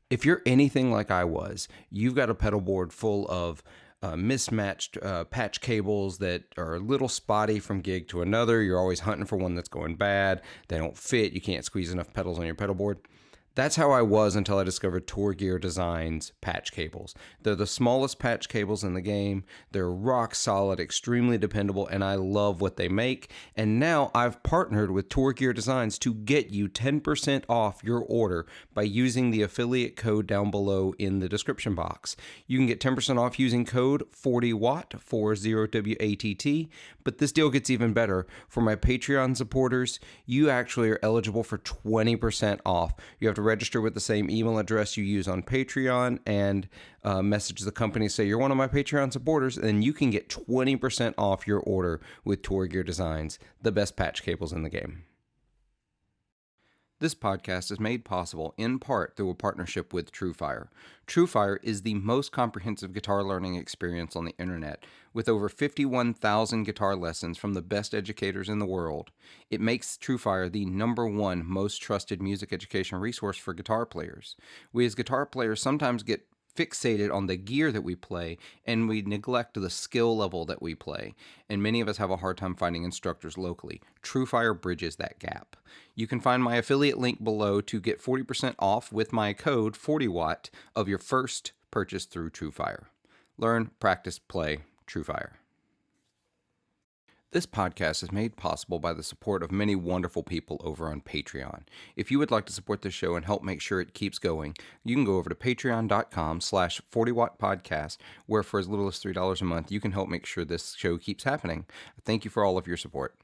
If you're anything like I was, you've got a pedal board full of mismatched patch cables that are a little spotty from gig to another. You're always hunting for one that's going bad. They don't fit. You can't squeeze enough pedals on your pedal board. That's how I was until I discovered Tour Gear Design's patch cables. They're the smallest patch cables in the game. They're rock solid, extremely dependable, and I love what they make. And now I've partnered with Tour Gear Designs to get you 10% off your order by using the affiliate code down below in the description box. You can get 10% off using code 40WATT, 40WATT, but this deal gets even better. For my Patreon supporters, you actually are eligible for 20% off. You have to register with the same email address you use on Patreon and message the company, say you're one of my Patreon supporters, and you can get 20% off your order with Tour Gear Designs, the best patch cables in the game. This podcast is made possible in part through a partnership with TrueFire. TrueFire is the most comprehensive guitar learning experience on the internet, with over 51,000 guitar lessons from the best educators in the world. It makes TrueFire the #1 most trusted music education resource for guitar players. We as guitar players sometimes get fixated on the gear that we play, and we neglect the skill level that we play. And many of us have a hard time finding instructors locally. TrueFire bridges that gap. You can find my affiliate link below to get 40% off with my code 40WATT of your first purchase through TrueFire. Learn, practice, play, TrueFire. This podcast is made possible by the support of many wonderful people over on Patreon. If you would like to support this show and help make sure it keeps going, you can go over to patreon.com/40WattPodcast, where for as little as $3 a month, you can help make sure this show keeps happening. Thank you for all of your support.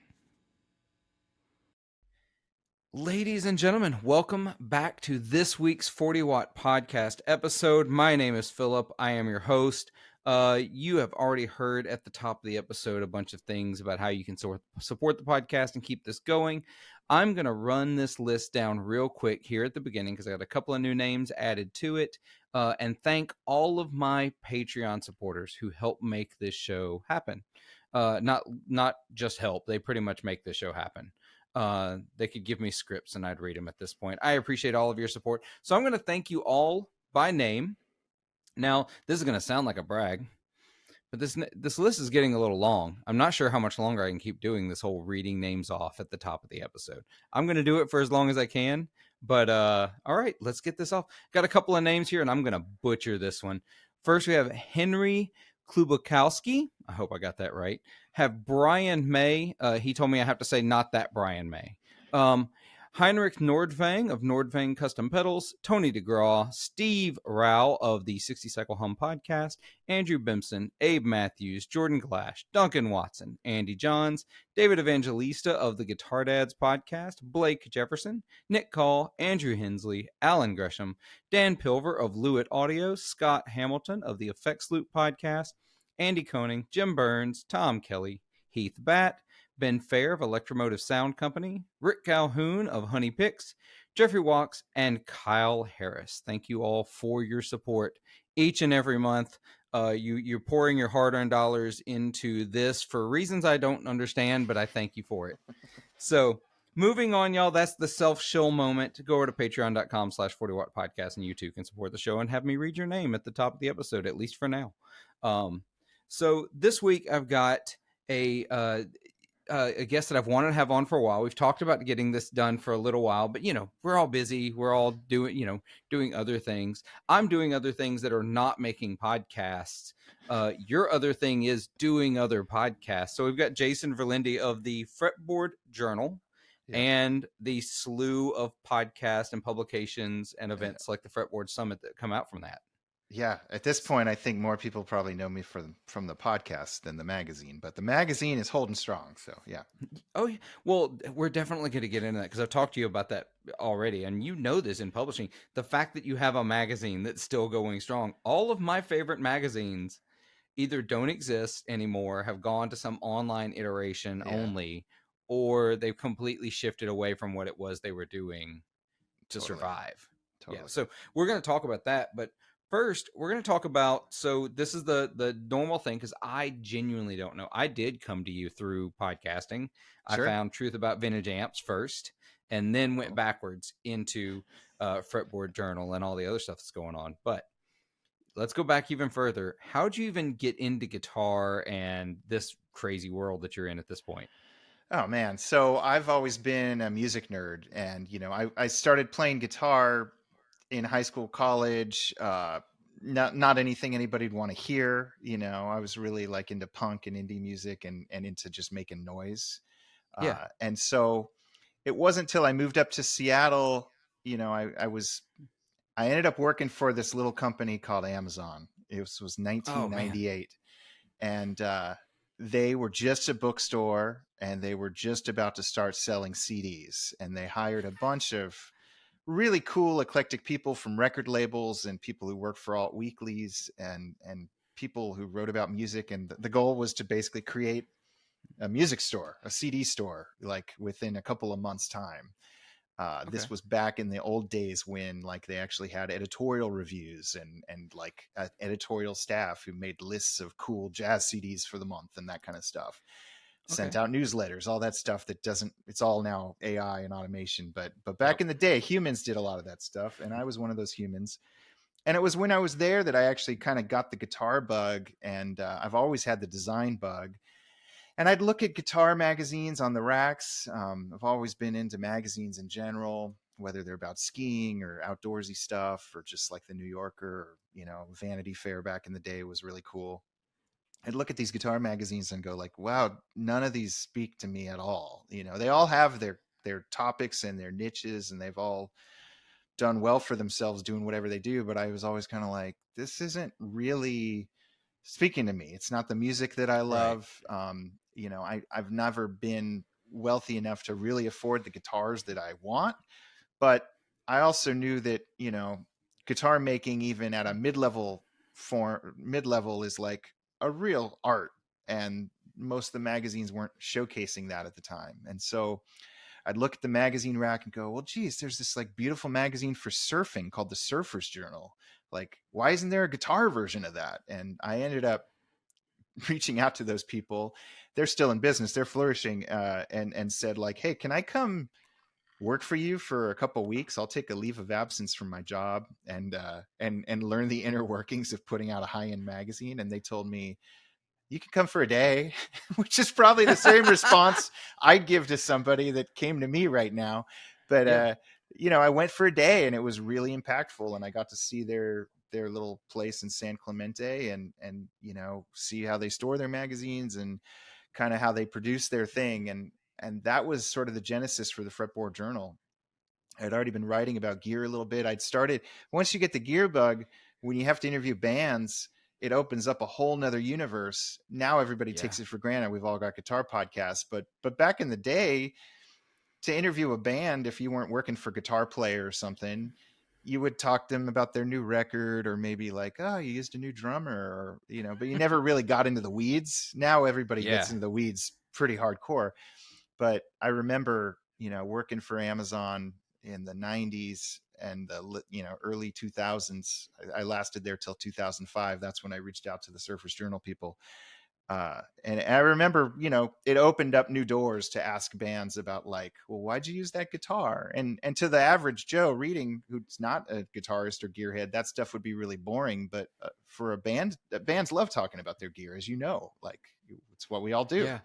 Ladies and gentlemen, welcome back to this week's 40 Watt Podcast episode. My name is Philip. I am your host. You have already heard at the top of the episode a bunch of things about how you can support the podcast and keep this going. I'm going to run this list down real quick here at the beginning because I got a couple of new names added to it, and thank all of my Patreon supporters who help make this show happen. Not just help, they pretty much make this show happen. They could give me scripts and I'd read them at this point. I appreciate all of your support. So I'm going to thank you all by name. Now, this is going to sound like a brag, but this list is getting a little long. I'm not sure how much longer I can keep doing this whole reading names off at the top of the episode. I'm going to do it for as long as I can, but all right, let's get this off. Got a couple of names here, and I'm going to butcher this one. First, we have Henry Klubakowski. I hope I got that right. Have Brian May. He told me I have to say not that Brian May. Heinrich Nordvang of Nordvang Custom Pedals, Tony DeGraw, Steve Rao of the 60 Cycle Hum Podcast, Andrew Bimson, Abe Matthews, Jordan Glash, Duncan Watson, Andy Johns, David Evangelista of the Guitar Dads Podcast, Blake Jefferson, Nick Call, Andrew Hensley, Alan Gresham, Dan Pilver of Lewitt Audio, Scott Hamilton of the Effects Loop Podcast, Andy Koning, Jim Burns, Tom Kelly, Heath Batt, Ben Fair of Electromotive Sound Company, Rick Calhoun of Honey Picks, Jeffrey Walks, and Kyle Harris. Thank you all for your support each and every month. You're pouring your hard-earned dollars into this for reasons I don't understand, but I thank you for it. So moving on, y'all, that's the self-shill moment. Go over to patreon.com/40wattpodcast, and you too can support the show and have me read your name at the top of the episode, at least for now. So this week I've got a guest that I've wanted to have on for a while. We've talked about getting this done for a little while, but we're all busy. We're all doing other things. I'm doing other things that are not making podcasts. Your other thing is doing other podcasts. So we've got Jason Verlinde of the Fretboard Journal and the slew of podcasts and publications and events like the Fretboard Summit that come out from that. Yeah, at this point, I think more people probably know me from the podcast than the magazine, but the magazine is holding strong. So, yeah. Oh, well, we're definitely going to get into that because I've talked to you about that already. And you know this in publishing, the fact that you have a magazine that's still going strong. All of my favorite magazines either don't exist anymore, have gone to some online iteration only, or they've completely shifted away from what it was they were doing to survive. Totally. Yeah, so we're going to talk about that, but first, we're going to talk about, so this is the normal thing, because I genuinely don't know. I did come to you through podcasting. Sure. I found Truth About Vintage Amps first, and then went backwards into Fretboard Journal and all the other stuff that's going on. But let's go back even further. How'd you even get into guitar and this crazy world that you're in at this point? Oh man, so I've always been a music nerd, and I started playing guitar in high school, college. Not anything anybody'd want to hear. I was really like into punk and indie music, and into just making noise. Yeah. And so it wasn't until I moved up to Seattle, I ended up working for this little company called Amazon. It was Oh, man. 1998, and they were just a bookstore, and they were just about to start selling CDs, and they hired a bunch of really cool, eclectic people from record labels and people who worked for alt weeklies and people who wrote about music. And the goal was to basically create a music store, a CD store, like within a couple of months' time. Okay. This was back in the old days when like they actually had editorial reviews and like editorial staff who made lists of cool jazz CDs for the month and that kind of stuff. Sent out newsletters, all that stuff that it's all now AI and automation. But back in the day, humans did a lot of that stuff. And I was one of those humans. And it was when I was there that I actually kind of got the guitar bug. And I've always had the design bug. And I'd look at guitar magazines on the racks. I've always been into magazines in general, whether they're about skiing or outdoorsy stuff, or just like the New Yorker, or, Vanity Fair back in the day was really cool. I'd look at these guitar magazines and go like, wow, none of these speak to me at all. They all have their topics and their niches, and they've all done well for themselves doing whatever they do. But I was always kind of like, this isn't really speaking to me. It's not the music that I love. Right. I've never been wealthy enough to really afford the guitars that I want, but I also knew that, guitar making, even at a mid-level is like a real art. And most of the magazines weren't showcasing that at the time. And so I'd look at the magazine rack and go, well, geez, there's this like beautiful magazine for surfing called the Surfer's Journal. Like, why isn't there a guitar version of that? And I ended up reaching out to those people. They're still in business. They're flourishing, and said like, hey, can I come work for you for a couple of weeks? I'll take a leave of absence from my job and learn the inner workings of putting out a high-end magazine. And they told me, you can come for a day, which is probably the same response I'd give to somebody that came to me right now. But, I went for a day, and it was really impactful. And I got to see their little place in San Clemente and, see how they store their magazines and kind of how they produce their thing. And that was sort of the genesis for the Fretboard Journal. I'd already been writing about gear a little bit. I'd started, once you get the gear bug, when you have to interview bands, it opens up a whole nother universe. Now everybody takes it for granted. We've all got guitar podcasts, but back in the day, to interview a band, if you weren't working for Guitar Player or something, you would talk to them about their new record, or maybe like, oh, you used a new drummer, or, but you never really got into the weeds. Now everybody gets into the weeds pretty hardcore. But I remember, working for Amazon in the 90s and the early 2000s. I lasted there till 2005. That's when I reached out to the Surfer's Journal people. And I remember, it opened up new doors to ask bands about like, well, why'd you use that guitar? And to the average Joe reading, who's not a guitarist or gearhead, that stuff would be really boring. But for a band, bands love talking about their gear, as like it's what we all do. Yeah,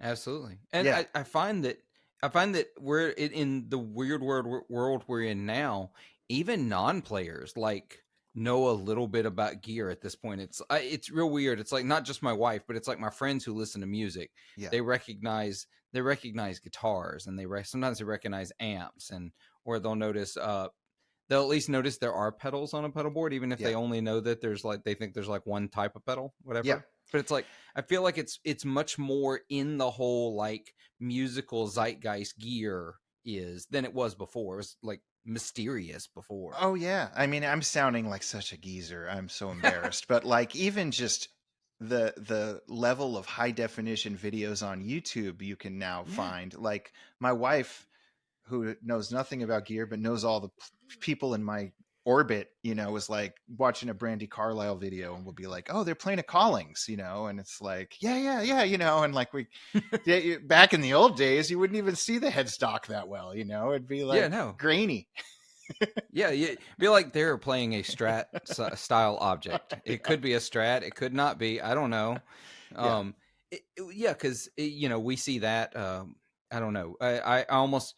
absolutely. And I find that we're in the weird world we're in now. Even non-players like know a little bit about gear at this point. It's real weird. It's like not just my wife, but it's like my friends who listen to music. Yeah. They recognize guitars, and sometimes they recognize amps, or they'll notice they'll at least notice there are pedals on a pedal board, even if they only know that they think there's like one type of pedal, whatever. Yeah. But it's like, I feel like it's much more in the whole like musical zeitgeist gear than it was before. It was like mysterious before. Oh yeah. I mean, I'm sounding like such a geezer. I'm so embarrassed. But like, even just the level of high definition videos on YouTube you can now find. Like my wife, who knows nothing about gear but knows all the people in my orbit, was like watching a Brandy Carlisle video and will be like, oh, they're playing a Collings, and it's like, yeah, and like back in the old days, you wouldn't even see the headstock that well, it'd be like grainy. Yeah, yeah. Be like they're playing a Strat style object. It could be a Strat. It could not be. I don't know. Yeah. Yeah, because we see that. I don't know. I almost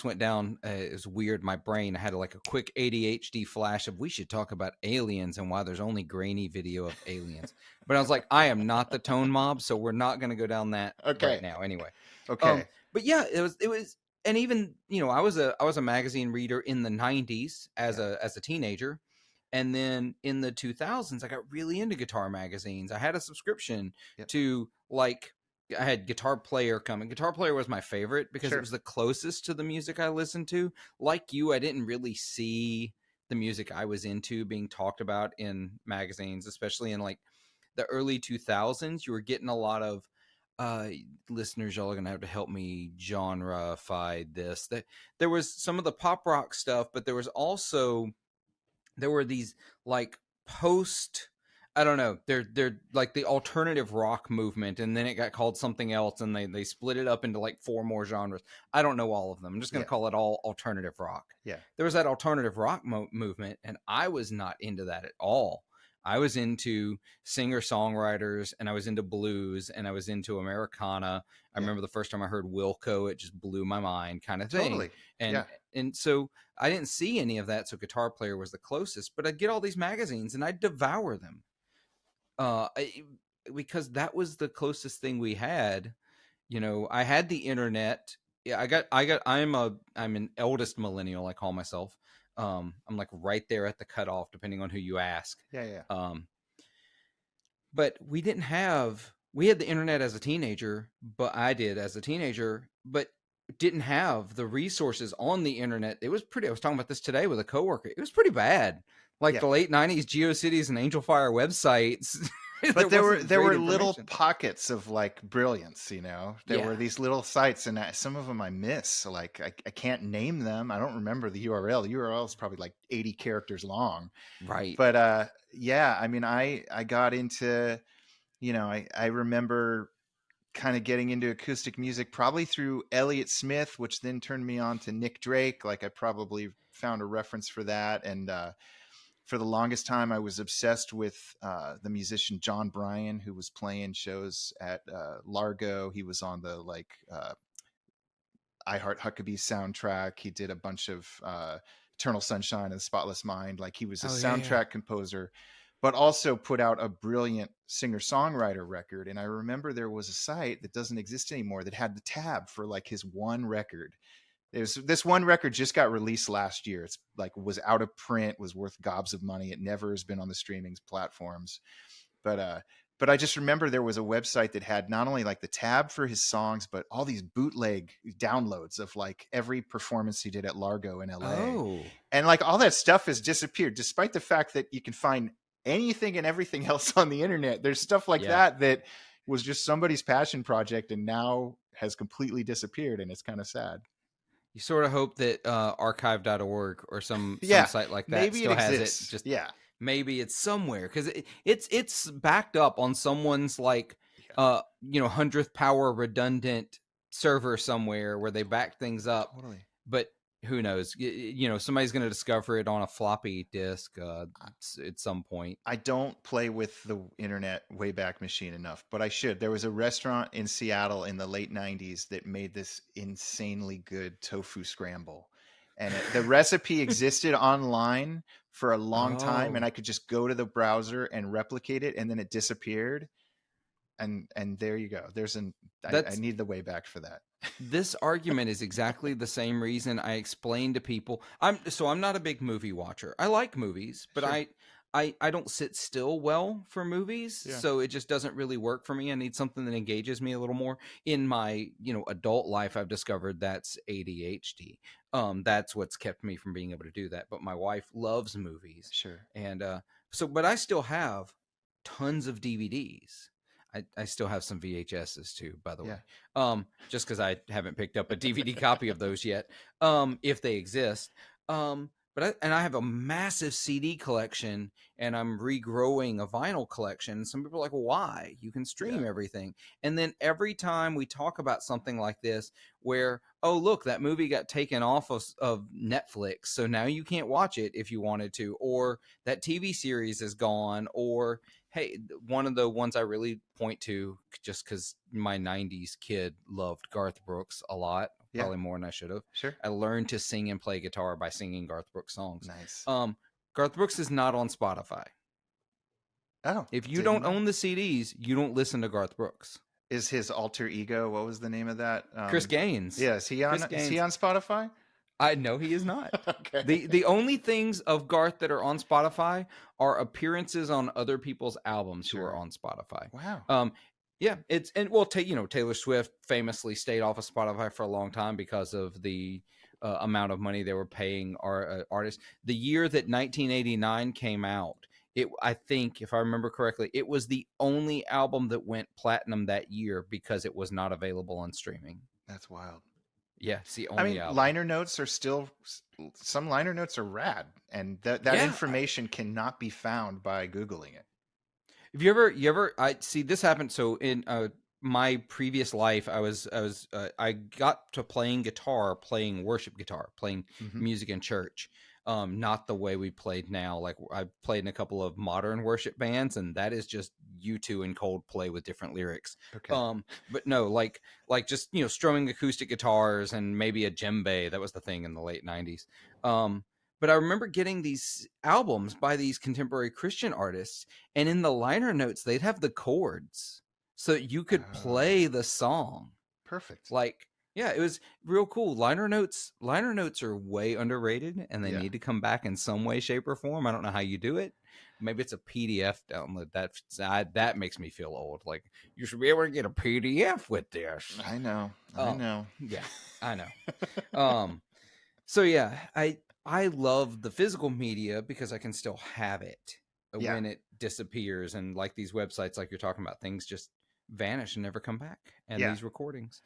went down. It was weird. My brain. I had like a quick ADHD flash of we should talk about aliens and why there's only grainy video of aliens. But I was like, I am not the tone mob, so we're not going to go down that right Okay. now. Anyway. Okay. But yeah, it was, and even I was a magazine reader in the 90s as a teenager, and then in the 2000s I got really into guitar magazines. I had a subscription Yep. to, like, I had Guitar Player coming. Guitar Player was my favorite because Sure. it was the closest to the music I listened to. Like you, I didn't really see the music I was into being talked about in magazines, especially in like the early 2000s. You were getting a lot of uh listeners, y'all are gonna have to help me genreify this. That there was some of the pop rock stuff, but there were these, like, post, I don't know, they're like the alternative rock movement, and then it got called something else, and they split it up into like four more genres. I don't know all of them. I'm just gonna Yeah. call it all alternative rock. Yeah. There was that alternative rock movement, and I was not into that at all. I was into singer songwriters, and I was into blues, and I was into Americana. I Yeah. remember the first time I heard Wilco, it just blew my mind, kind of thing. Totally. And Yeah. and so I didn't see any of that. So Guitar Player was the closest, but I'd get all these magazines and I'd devour them. Because that was the closest thing we had. I had the internet. Yeah, I'm an eldest millennial, I call myself. I'm like right there at the cutoff, depending on who you ask. Yeah. Yeah. Um, but we had the internet as a teenager, but I did as a teenager, but didn't have the resources on the internet. I was talking about this today with a coworker. It was pretty bad. Like Yeah. the late 90s GeoCities and Angel Fire websites. But there were wasn't great little information. pockets of like brilliance, There were Yeah. these little sites, and some of them I miss. So, like, I can't name them. I don't remember the URL. The URL is probably like 80 characters long. Right. But yeah, I mean, I got into, I remember kind of getting into acoustic music probably through Elliott Smith, which then turned me on to Nick Drake. Like, I probably found a reference for that. And for the longest time, I was obsessed with the musician John Bryan, who was playing shows at Largo. He was on the I Heart Huckabee soundtrack. He did a bunch of Eternal Sunshine and Spotless Mind. Like, he was a soundtrack composer, but also put out a brilliant singer-songwriter record. And I remember there was a site that doesn't exist anymore that had the tab for like his one record. This one record just got released last year. It's like was out of print, was worth gobs of money. It never has been on the streaming platforms. But I just remember there was a website that had not only like the tab for his songs, but all these bootleg downloads of like every performance he did at Largo in LA. Oh. And like all that stuff has disappeared, despite the fact that you can find anything and everything else on the internet. There's stuff like that was just somebody's passion project and now has completely disappeared. And it's kind of sad. You sort of hope that archive.org or some site like that maybe still it has exists. it. Just maybe it's somewhere, because it's backed up on someone's 100th power redundant server somewhere where they back things up. Totally. But who knows? Somebody's going to discover it on a floppy disk at some point. I don't play with the internet Wayback Machine enough, but I should. There was a restaurant in Seattle in the late 90s that made this insanely good tofu scramble. And the recipe existed online for a long time, and I could just go to the browser and replicate it, and then it disappeared. And there you go. I need the Wayback for that. This argument is exactly the same reason I explain to people. I'm not a big movie watcher. I like movies, but Sure. I don't sit still well for movies, so it just doesn't really work for me. I need something that engages me a little more. In my adult life, I've discovered that's ADHD. That's what's kept me from being able to do that. But my wife loves movies, Sure. and but I still have tons of DVDs. I still have some VHSs too, by the way. Just because I haven't picked up a DVD copy of those yet, if they exist. But and I have a massive CD collection, and I'm regrowing a vinyl collection. Some people are like, well, why? You can stream everything. And then every time we talk about something like this, where, oh, look, that movie got taken off of Netflix, so now you can't watch it if you wanted to, or that TV series is gone, or hey, one of the ones I really point to, just because my 90s kid loved Garth Brooks a lot, probably more than I should have. Sure. I learned to sing and play guitar by singing Garth Brooks songs. Nice. Garth Brooks is not on Spotify. Oh, if you don't own the CDs, you don't listen to Garth Brooks. Is his alter ego? What was the name of that? Chris Gaines. Yeah, is he on Spotify? I know he is not. Okay. The only things of Garth that are on Spotify are appearances on other people's albums who are on Spotify. Wow. Yeah, Taylor Swift famously stayed off of Spotify for a long time because of the amount of money they were paying our artists. The year that 1989 came out, I think, if I remember correctly, it was the only album that went platinum that year because it was not available on streaming. That's wild. Yeah, it's the only album. Liner notes are still, some liner notes are rad, and that information cannot be found by Googling it. Have you ever I see this happen. So in my previous life, I got to playing worship guitar, playing music in church. Not the way we played now. Like, I played in a couple of modern worship bands, and that is just U2 and Coldplay with different lyrics. Okay. But no, like just, strumming acoustic guitars and maybe a djembe. That was the thing in the late 90s. But I remember getting these albums by these contemporary Christian artists, and in the liner notes, they'd have the chords so that you could play the song. Perfect. Yeah, it was real cool. Liner notes are way underrated, and they need to come back in some way, shape, or form. I don't know how you do it. Maybe it's a PDF download. That makes me feel old. Like, you should be able to get a PDF with this. I know. Yeah, I know. So yeah, I love the physical media because I can still have it when it disappears. And like these websites, like you're talking about, things just vanish and never come back. And these recordings.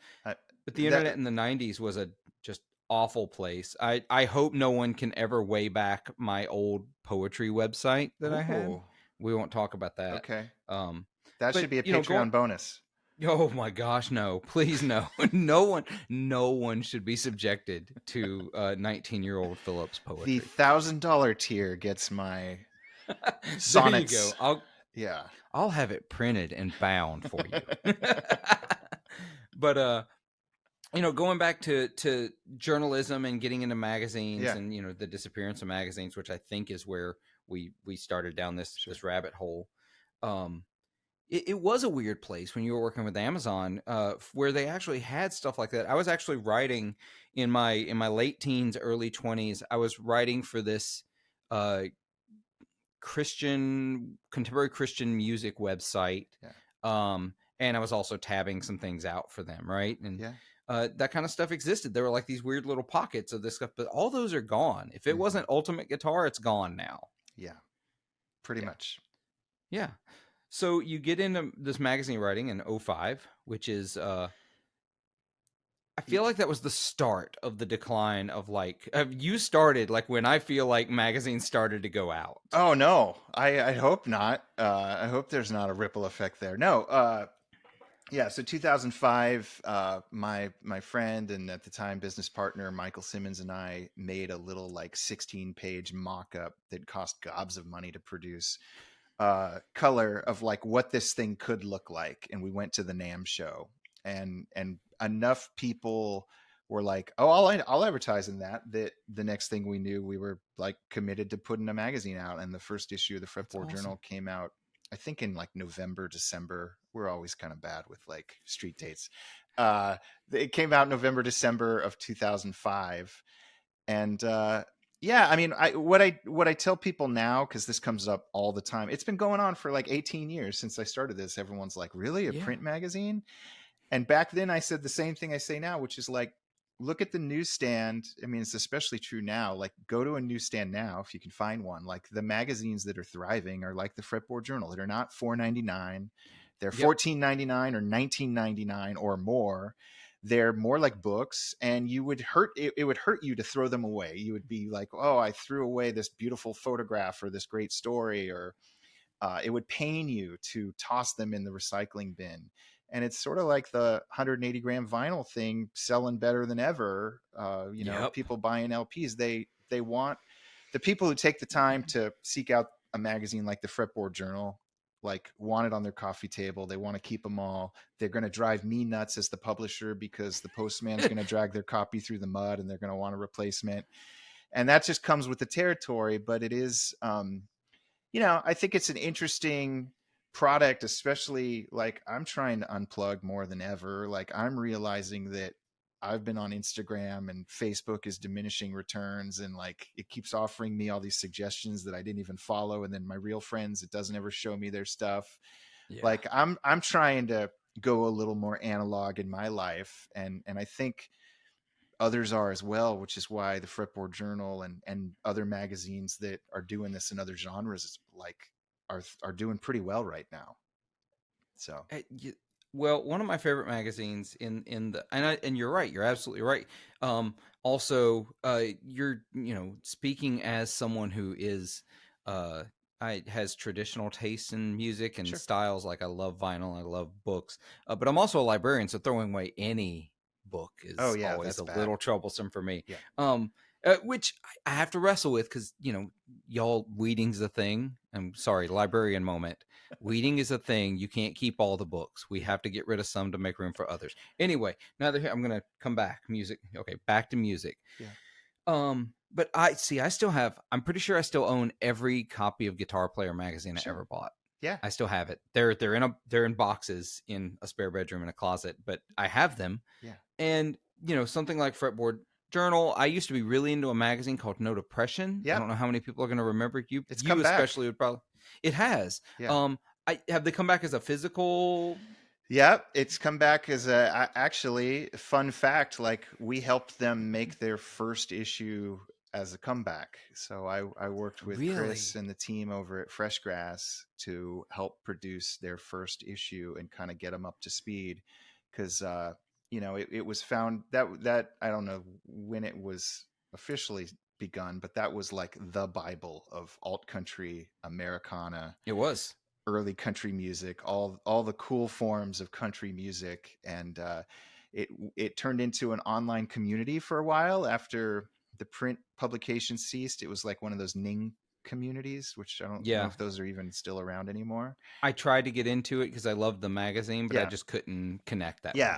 But the internet in the 90s was a just awful place. I hope no one can ever way back my old poetry website that I had. We won't talk about that. Okay. That should be a Patreon bonus. Oh my gosh, no. Please no. No one should be subjected to 19-year-old Philip's poetry. The $1,000 tier gets my sonnets. There you go. Yeah. I'll have it printed and bound for you. But going back to journalism and getting into magazines and the disappearance of magazines, which I think is where we started down this rabbit hole. It was a weird place when you were working with Amazon, where they actually had stuff like that. I was actually writing in my late teens, early 20s. I was writing for this contemporary Christian music website. And I was also tabbing some things out for them, right? And that kind of stuff existed. There were like these weird little pockets of this stuff, but all those are gone. If it wasn't Ultimate Guitar, it's gone now. Yeah, pretty much. Yeah. So you get into this magazine writing in 2005, which is, I feel like that was the start of the decline of you started like when I feel like magazines started to go out. Oh no, I hope not. I hope there's not a ripple effect there. No. So 2005, my friend and at the time business partner, Michael Simmons, and I made a little 16-page mock-up that cost gobs of money to produce. Color of what this thing could look like, and we went to the NAMM show, and enough people were like, "Oh, I'll advertise in that." That the next thing we knew, we were committed to putting a magazine out, and the first issue of the Fretboard Journal came out, I think in November, December. We're always kind of bad with street dates. It came out November, December of 2005, and what I tell people now, because this comes up all the time, it's been going on for 18 years since I started this. Everyone's like, really? A print magazine? And back then I said the same thing I say now, which is look at the newsstand. I mean, it's especially true now. Go to a newsstand now if you can find one. The magazines that are thriving are the Fretboard Journal, that are not $4.99. They're $14.99 or $19.99 or more. they're more like books, and you would it would hurt you to throw them away. You would be like, oh, I threw away this beautiful photograph or this great story, or it would pain you to toss them in the recycling bin. And it's sort of like the 180 gram vinyl thing selling better than ever. Yep. People buying LPs, they want the people who take the time to seek out a magazine like the Fretboard Journal, like want it on their coffee table. They want to keep them all. They're going to drive me nuts as the publisher because the postman's going to drag their copy through the mud and they're going to want a replacement. And that just comes with the territory. But it is, I think it's an interesting product, especially like I'm trying to unplug more than ever. Like I'm realizing that I've been on Instagram and Facebook is diminishing returns, and like it keeps offering me all these suggestions that I didn't even follow. And then my real friends, it doesn't ever show me their stuff. Yeah. Like I'm trying to go a little more analog in my life. And I think others are as well, which is why the Fretboard Journal and other magazines that are doing this in other genres like are doing pretty well right now. So Well, one of my favorite magazines in the and you're right, you're absolutely right. Also, you're speaking as someone who is has traditional taste in music and Sure. styles. Like I love vinyl, I love books, but I'm also a librarian, so throwing away any book is always a little troublesome for me. Yeah. Which I have to wrestle with because y'all, weeding's a thing. I'm sorry, librarian moment. Weeding is a thing. You can't keep all the books. We have to get rid of some to make room for others. Anyway, now that I'm going to come back. Music. Okay, back to music. Yeah. But I still have, I'm pretty sure I still own every copy of Guitar Player magazine I ever bought. Yeah. I still have it. They're in boxes in a spare bedroom in a closet, but I have them. Yeah. And, something like Fretboard Journal. I used to be really into a magazine called No Depression. Yeah. I don't know how many people are going to remember. You back. especially would probably. It has. Yeah. Have they come back as a physical? Yeah, it's come back as actually fun fact. Like we helped them make their first issue as a comeback. So I worked with Chris and the team over at Freshgrass to help produce their first issue and kind of get them up to speed. Because it was found that I don't know when it was officially begun, but that was like the Bible of alt country Americana. It was early country music, all the cool forms of country music, and it turned into an online community for a while after the print publication ceased. It was like one of those Ning communities, which I don't know if those are even still around anymore. I tried to get into it because I loved the magazine, but I just couldn't connect that way.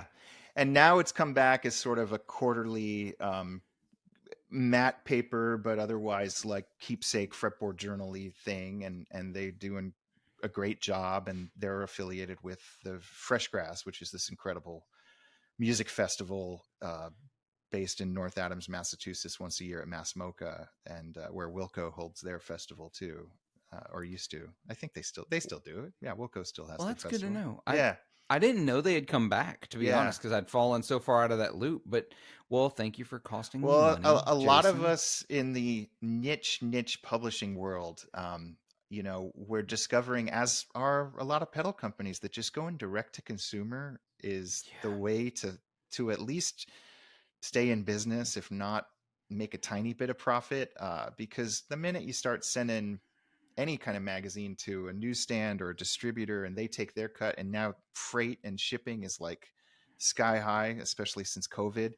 And now it's come back as sort of a quarterly matte paper, but otherwise like keepsake Fretboard Journal-y thing, and they doing a great job, and they're affiliated with the Freshgrass, which is this incredible music festival based in North Adams, Massachusetts, once a year at Mass MoCA, and where Wilco holds their festival too, or used to. I think they still do it. Yeah, Wilco still has. Well, that's festival. Good to know. Yeah. I didn't know they had come back, to be honest, because I'd fallen so far out of that loop. But, well, thank you for costing me money, a lot of us in the niche publishing world, we're discovering, as are a lot of pedal companies, that just going direct to consumer is the way to at least stay in business, if not make a tiny bit of profit. Because the minute you start sending any kind of magazine to a newsstand or a distributor and they take their cut, and now freight and shipping is like sky high, especially since COVID.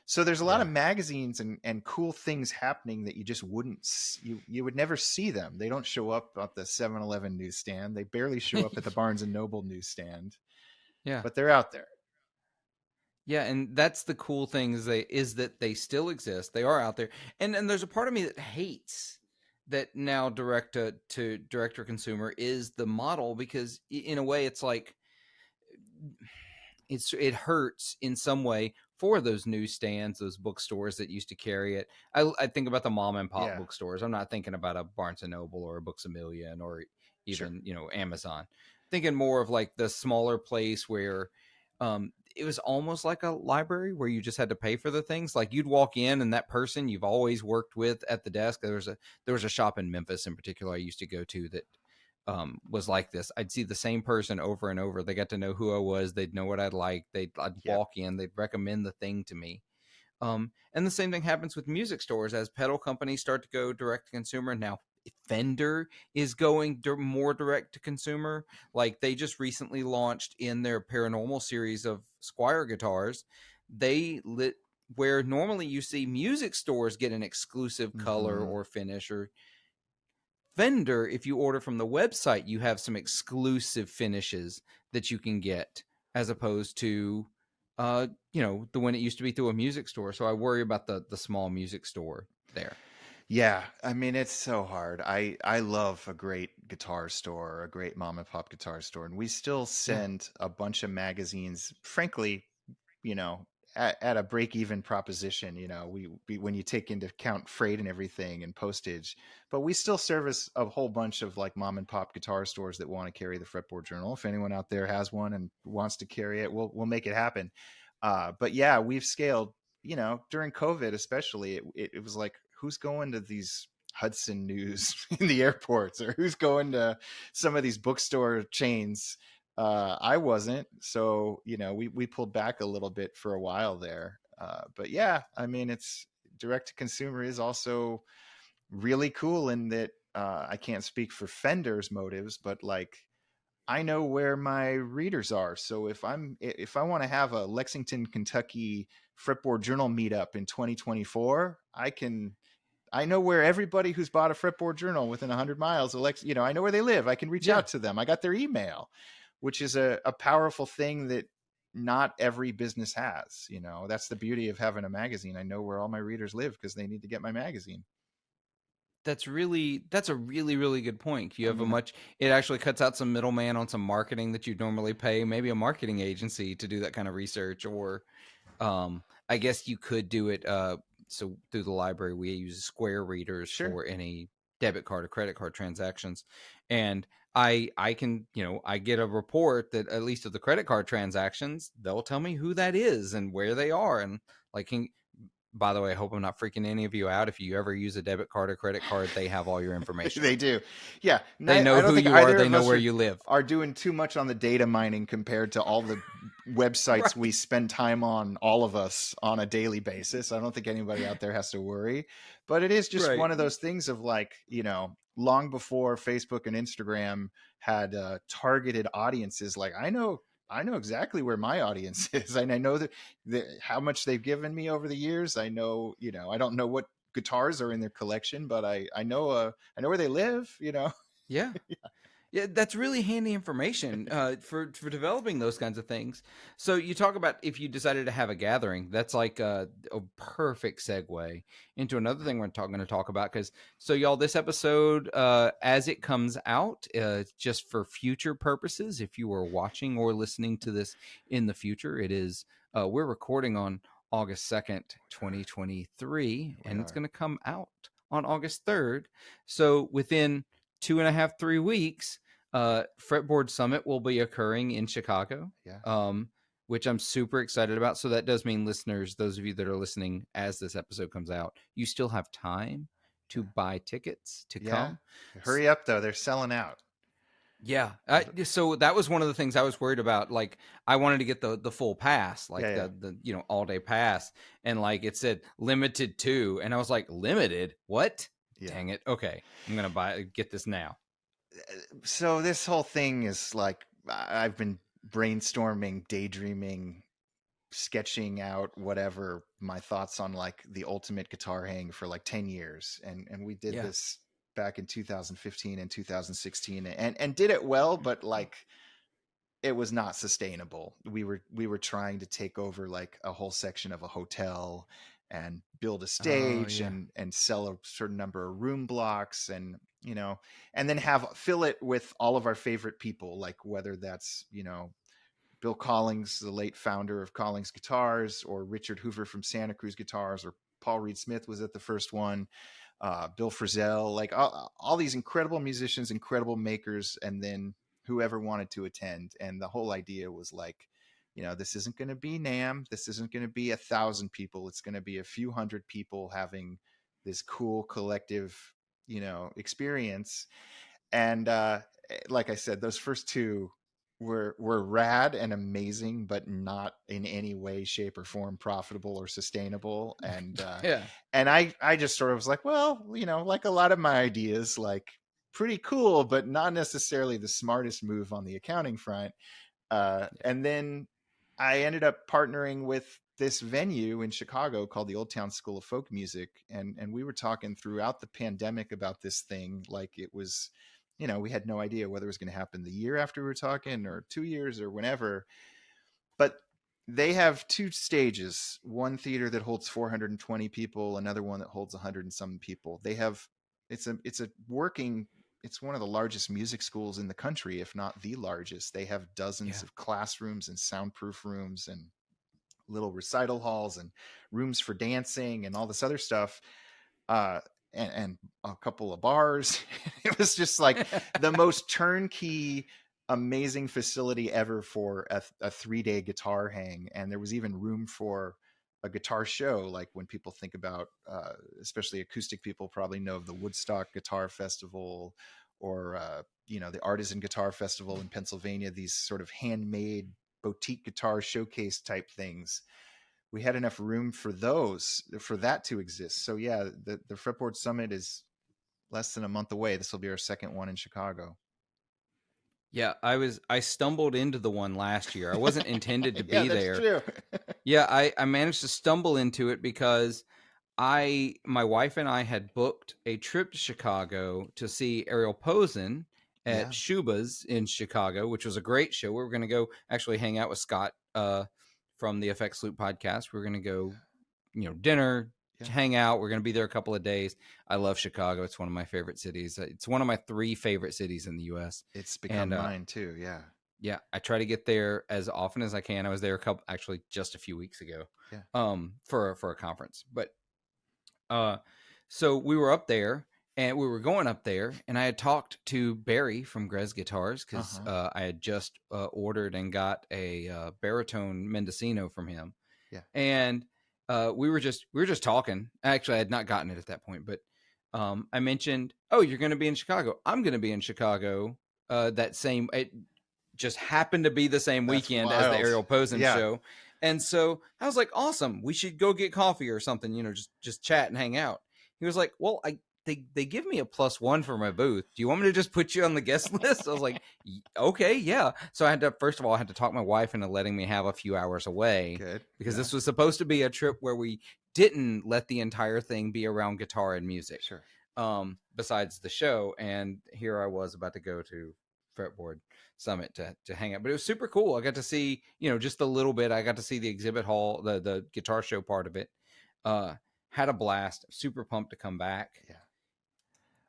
So there's a lot of magazines and cool things happening that you just you would never see them. They don't show up at the 7-Eleven newsstand. They barely show up at the Barnes and Noble newsstand. Yeah. But they're out there. Yeah, and that's the cool thing is that they still exist. They are out there. And there's a part of me that hates that now direct to consumer is the model, because in a way it's like it hurts in some way for those newsstands, those bookstores that used to carry it. I think about the mom and pop bookstores. I'm not thinking about a Barnes and Noble or a Books A Million or even Amazon. Thinking more of like the smaller place where it was almost like a library where you just had to pay for the things. Like you'd walk in and that person you've always worked with at the desk. There was a shop in Memphis in particular I used to go to that was like this. I'd see the same person over and over. They got to know who I was. They'd know what I'd like. I'd Yep. walk in. They'd recommend the thing to me. And the same thing happens with music stores as pedal companies start to go direct to consumer. Now, Fender is going more direct to consumer. Like they just recently launched in their Paranormal series of Squire guitars. They lit where normally you see music stores get an exclusive color Mm-hmm. or finish, or Fender, if you order from the website, you have some exclusive finishes that you can get as opposed to the one it used to be through a music store. So I worry about the small music store there. Yeah, I mean it's so hard. I love a great guitar store, a great mom and pop guitar store, and we still Yeah. send a bunch of magazines. Frankly, you know, at a break-even proposition. We when you take into account freight and everything and postage, but we still service a whole bunch of like mom and pop guitar stores that want to carry the Fretboard Journal. If anyone out there has one and wants to carry it, we'll make it happen. But yeah, we've scaled. During COVID, especially, it was like, who's going to these Hudson News in the airports, or who's going to some of these bookstore chains? I wasn't, so we pulled back a little bit for a while there. But yeah, I mean, it's direct to consumer is also really cool in that I can't speak for Fender's motives, but like I know where my readers are. So if I want to have a Lexington, Kentucky Fretboard Journal meetup in 2024, I know where everybody who's bought a Fretboard Journal within 100 miles, I know where they live. I can reach Yeah. out to them. I got their email, which is a powerful thing that not every business has. That's the beauty of having a magazine. I know where all my readers live because they need to get my magazine. That's a really really good point. You I have mean, it actually cuts out some middleman on some marketing that you'd normally pay maybe a marketing agency to do that kind of research, or I guess you could do it so through the library we use Square readers sure. for any debit card or credit card transactions, and I can I get a report that at least of the credit card transactions they'll tell me who that is and where they are, and like by the way, I hope I'm not freaking any of you out. If you ever use a debit card or credit card, they have all your information. They do. Yeah. They know I don't who think you are. either They of know us where you live. are doing too much on the data mining compared to all the websites Right. we spend time on, all of us, on a daily basis. I don't think anybody out there has to worry. But it is just Right. one of those things of like, long before Facebook and Instagram had targeted audiences, like I know exactly where my audience is. And I know that how much they've given me over the years. I know, I don't know what guitars are in their collection, but I know where they live. Yeah. Yeah, that's really handy information for developing those kinds of things. So you talk about if you decided to have a gathering, that's like a perfect segue into another thing we're going to talk about. Because so y'all, this episode, as it comes out, just for future purposes, if you are watching or listening to this in the future, it is we're recording on August 2nd, 2023, and it's going to come out on August 3rd. So within 2.5, 3 weeks, Fretboard Summit will be occurring in Chicago, Yeah. which I'm super excited about. So that does mean, listeners, those of you that are listening as this episode comes out, you still have time to buy tickets to come. Hurry up, though. They're selling out. Yeah. So that was one of the things I was worried about. Like, I wanted to get the full pass, like the all day pass, and like it said limited to, and I was like, limited? What? Yeah. Dang it. Okay, I'm gonna get this now. So this whole thing is like I've been brainstorming, daydreaming, sketching out whatever my thoughts on like the ultimate guitar hang for like 10 years, and we did this back in 2015 and 2016, and did it well, but like it was not sustainable. We were trying to take over like a whole section of a hotel and build a stage and sell a certain number of room blocks, and and then fill it with all of our favorite people, like whether that's Bill Collings, the late founder of Collings Guitars, or Richard Hoover from Santa Cruz Guitars, or Paul Reed Smith was at the first one, Bill Frisell, like all these incredible musicians, incredible makers, and then whoever wanted to attend. And the whole idea was like, this isn't going to be NAMM. This isn't going to be 1,000 people. It's going to be a few hundred people having this cool collective, experience. And like I said, those first two were rad and amazing, but not in any way, shape, or form profitable or sustainable. Yeah. And I just sort of was like, well, like a lot of my ideas, like pretty cool, but not necessarily the smartest move on the accounting front. And then I ended up partnering with this venue in Chicago called the Old Town School of Folk Music. And we were talking throughout the pandemic about this thing. Like it was, we had no idea whether it was going to happen the year after we were talking or 2 years or whenever. But they have two stages, one theater that holds 420 people, another one that holds 100 and some people. It's one of the largest music schools in the country, if not the largest. They have dozens of classrooms and soundproof rooms and little recital halls and rooms for dancing and all this other stuff. And a couple of bars. It was just like the most turnkey, amazing facility ever for a 3-day guitar hang. And there was even room for a guitar show. Like when people think about, especially acoustic people probably know of the Woodstock Guitar Festival or, the Artisan Guitar Festival in Pennsylvania, these sort of handmade boutique guitar showcase type things. We had enough room for that to exist. So yeah, the Fretboard Summit is less than a month away. This will be our second one in Chicago. Yeah, I stumbled into the one last year. I wasn't intended to be that's there. True. Yeah, I managed to stumble into it because my wife and I had booked a trip to Chicago to see Ariel Posen at Shuba's in Chicago, which was a great show. We were going to go actually hang out with Scott from the FX Loop podcast. We were going to go, dinner, hang out. We're going to be there a couple of days. I love Chicago. It's one of my favorite cities. It's one of my 3 favorite cities in the U.S. It's become mine too. Yeah. Yeah, I try to get there as often as I can. I was there just a few weeks ago, for a conference. But so we were up there, and we were going up there, and I had talked to Barry from Grez Guitars because I had just ordered and got a baritone Mendocino from him. Yeah, and we were just talking. Actually, I had not gotten it at that point, but I mentioned, "Oh, you're going to be in Chicago. I'm going to be in Chicago that same." It just happened to be the same weekend as the Ariel Posen show. And so I was like, awesome, we should go get coffee or something, just chat and hang out. He was like, well, they give me a +1 for my booth. Do you want me to just put you on the guest list? I was like, okay, yeah. So I had to talk my wife into letting me have a few hours away. Good. Because this was supposed to be a trip where we didn't let the entire thing be around guitar and music. Sure. Besides the show. And here I was about to go to Fretboard Summit to hang out, but it was super cool. I got to see, just a little bit. I got to see the exhibit hall, the guitar show part of it. Had a blast. Super pumped to come back. Yeah,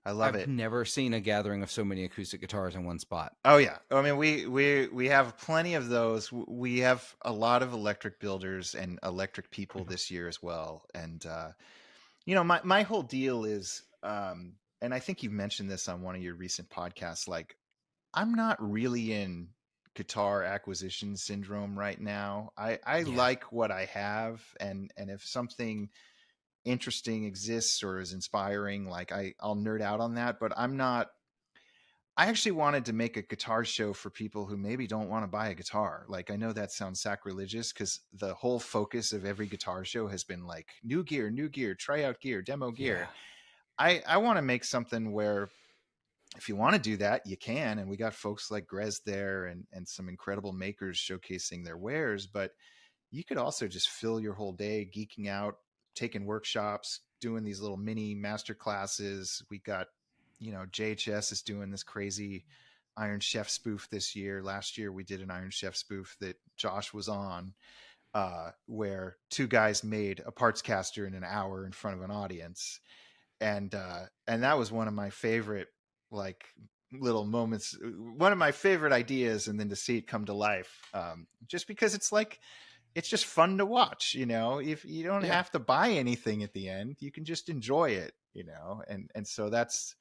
I love it. I've never seen a gathering of so many acoustic guitars in one spot. Oh yeah, I mean we have plenty of those. We have a lot of electric builders and electric people this year as well. And my whole deal is, and I think you've mentioned this on one of your recent podcasts, like, I'm not really in guitar acquisition syndrome right now. I like what I have, and if something interesting exists or is inspiring, like I'll nerd out on that, but I'm not. I actually wanted to make a guitar show for people who maybe don't want to buy a guitar. Like, I know that sounds sacrilegious because the whole focus of every guitar show has been like new gear, tryout gear, demo gear. I want to make something where if you want to do that, you can. And we got folks like Grez there and some incredible makers showcasing their wares. But you could also just fill your whole day geeking out, taking workshops, doing these little mini master classes. We got, JHS is doing this crazy Iron Chef spoof this year. Last year we did an Iron Chef spoof that Josh was on, where 2 guys made a parts caster in an hour in front of an audience. And that was one of my favorite, like, little moments, one of my favorite ideas. And then to see it come to life, just because it's like, it's just fun to watch, if you don't have to buy anything at the end, you can just enjoy it, and so that's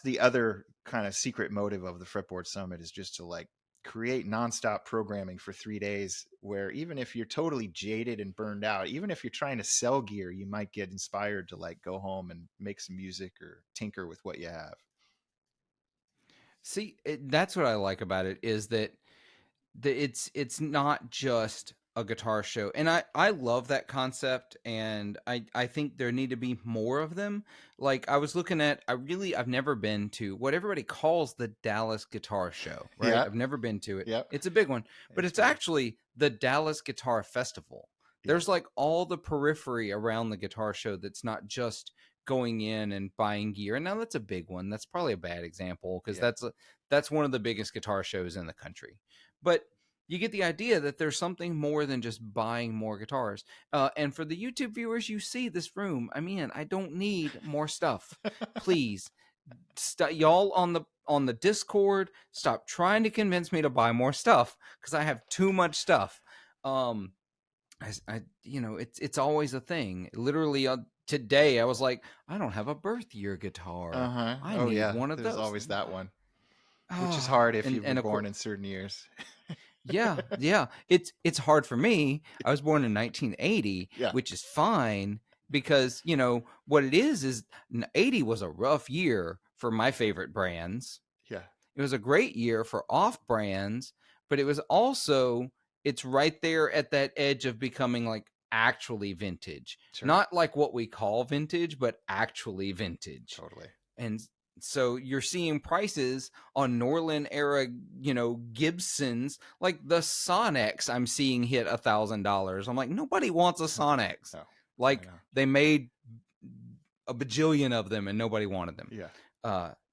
the other kind of secret motive of the Fretboard Summit, is just to like create nonstop programming for 3 days, where even if you're totally jaded and burned out, even if you're trying to sell gear, you might get inspired to like go home and make some music or tinker with what you have. See, that's what I like about it is that it's not just a guitar show, and I love that concept, and I think there need to be more of them. Like I was looking at, I've never been to what everybody calls the Dallas Guitar Show, right? Yeah. I've never been to it. Yep. It's a big one, but it's big. actually the Dallas Guitar Festival. Yeah. There's like all the periphery around the guitar show that's not just going in and buying gear. And now that's a big one. That's probably a bad example because that's one of the biggest guitar shows in the country. But you get the idea that there's something more than just buying more guitars. And for the YouTube viewers, you see this room. I mean, I don't need more stuff. Please, y'all on the Discord, stop trying to convince me to buy more stuff because I have too much stuff. It's always a thing. Literally today, I was like, I don't have a birth year guitar. I need one of those. There's always that one, which is hard if you were born in certain years. Yeah. It's hard for me. I was born in 1980, which is fine because, what it is 80 was a rough year for my favorite brands. Yeah. It was a great year for off brands, but it was also, it's right there at that edge of becoming like actually vintage. Sure. Not like what we call vintage, but actually vintage. Totally. And so you're seeing prices on Norlin era, Gibsons, like the Sonex I'm seeing hit $1,000. I'm like, nobody wants a Sonex. No, like they made a bajillion of them and nobody wanted them. Yeah.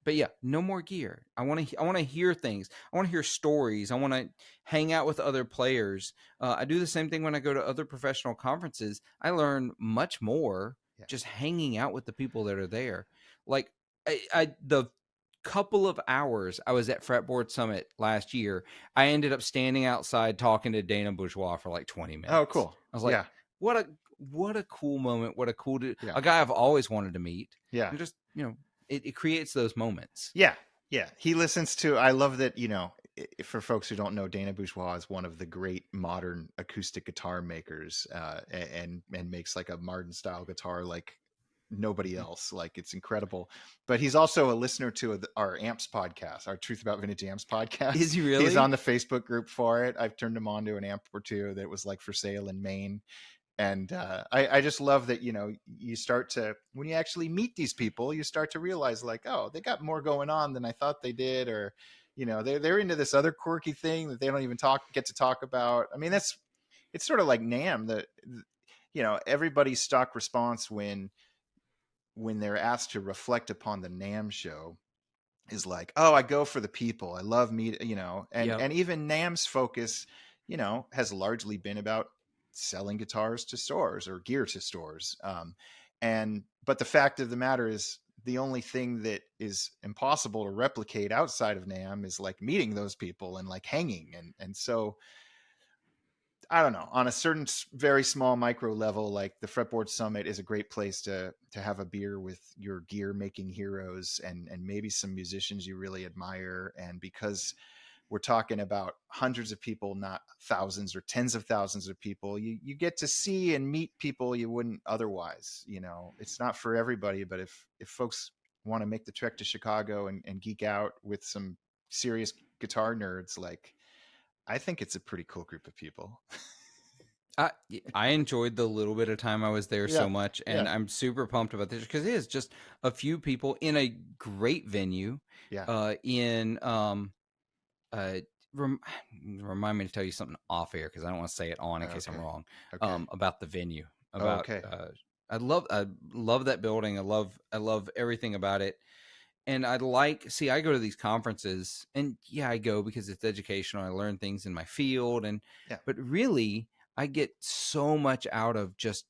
But yeah, no more gear. I want to hear things. I want to hear stories. I want to hang out with other players. I do the same thing when I go to other professional conferences. I learn much more just hanging out with the people that are there. Like the couple of hours I was at Fretboard Summit last year, I ended up standing outside talking to Dana Bourgeois for like 20 minutes. Oh, cool. I was like, what a cool moment. What a cool, a guy I've always wanted to meet. Yeah. And just, it creates those moments. Yeah. Yeah. He listens to, I love that, for folks who don't know, Dana Bourgeois is one of the great modern acoustic guitar makers, and makes like a Martin style guitar like nobody else. Like it's incredible. But he's also a listener to our Amps podcast, our Truth About Vintage Amps podcast. Is he really? He's on the Facebook group for it. I've turned him on to an amp or two that was like for sale in Maine. And I just love that, you start to, when you actually meet these people, you start to realize like, oh, they got more going on than I thought they did. Or, they're into this other quirky thing that they don't even get to talk about. I mean, it's sort of like NAMM that, everybody's stock response when they're asked to reflect upon the NAMM show is like, oh, I go for the people. I love and even NAMM's focus, has largely been about selling guitars to stores or gear to stores. But the fact of the matter is the only thing that is impossible to replicate outside of NAMM is like meeting those people and like hanging. And so I don't know, on a certain very small micro level, like the Fretboard Summit is a great place to have a beer with your gear making heroes and maybe some musicians you really admire. And because we're talking about hundreds of people, not thousands or tens of thousands of people, you get to see and meet people you wouldn't otherwise. It's not for everybody, but if folks want to make the trek to Chicago and geek out with some serious guitar nerds, like I think it's a pretty cool group of people. I enjoyed the little bit of time I was there so much, and I'm super pumped about this because it is just a few people in a great venue. Remind me to tell you something off air because I don't want to say it on in case I'm wrong. About the venue. I love that building. I love everything about it. And I go to these conferences and I go because it's educational. I learn things in my field but really I get so much out of just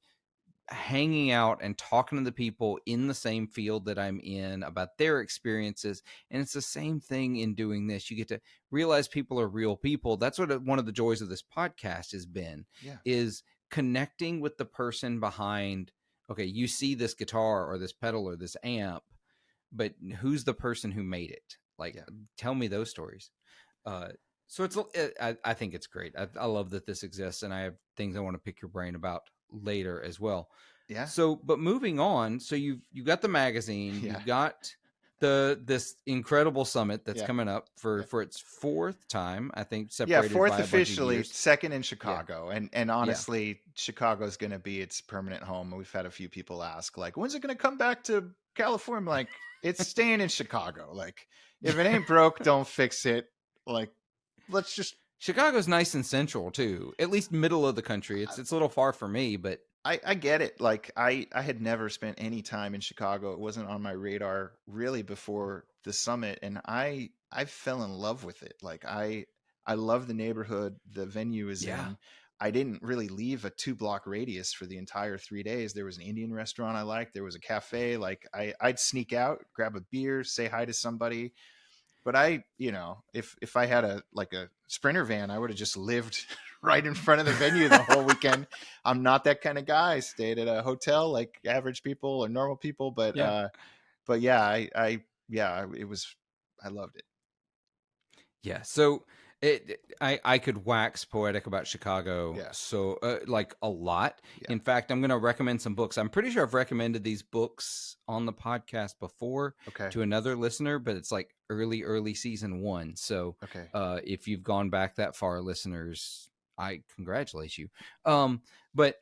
hanging out and talking to the people in the same field that I'm in about their experiences. And it's the same thing in doing this. You get to realize people are real people. That's what one of the joys of this podcast has been, is connecting with the person behind, okay, you see this guitar or this pedal or this amp, but who's the person who made it? Like, tell me those stories. So I think it's great. I love that this exists, and I have things I want to pick your brain about later as well. Yeah. So, but moving on, so you got the magazine, you've got this incredible summit that's Yeah. coming up for its fourth time, I think, Yeah, separated fourth by a bunch of officially, years. second in Yeah. Chicago. And Yeah. honestly, Chicago's going to be its permanent home. We've had a few people ask, like, when's it going to come back to California? I'm like, it's staying in Chicago. Like, if it ain't broke, don't fix it. Like, let's just. Chicago's nice and central too, at least middle of the country. It's a little far for me, but I get it. Like, I had never spent any time in Chicago. It wasn't on my radar really before the summit, and I fell in love with it. Like, I love the neighborhood the venue is yeah. in. I didn't really leave a 2-block radius for the entire 3 days. There was an Indian restaurant I liked. There was a cafe. Like, I'd sneak out, grab a beer, say hi to somebody. But if I had a Sprinter van, I would have just lived right in front of the venue the whole weekend. I'm not that kind of guy. I stayed at a hotel like average people or normal people, but Yeah. yeah, it was, I loved it. Yeah. So I could wax poetic about Chicago. Yeah. So like a lot. Yeah. In fact, I'm going to recommend some books. I'm pretty sure I've recommended these books on the podcast before Okay. to another listener, but it's like early season 1. So Okay. if you've gone back that far, listeners, I congratulate you. But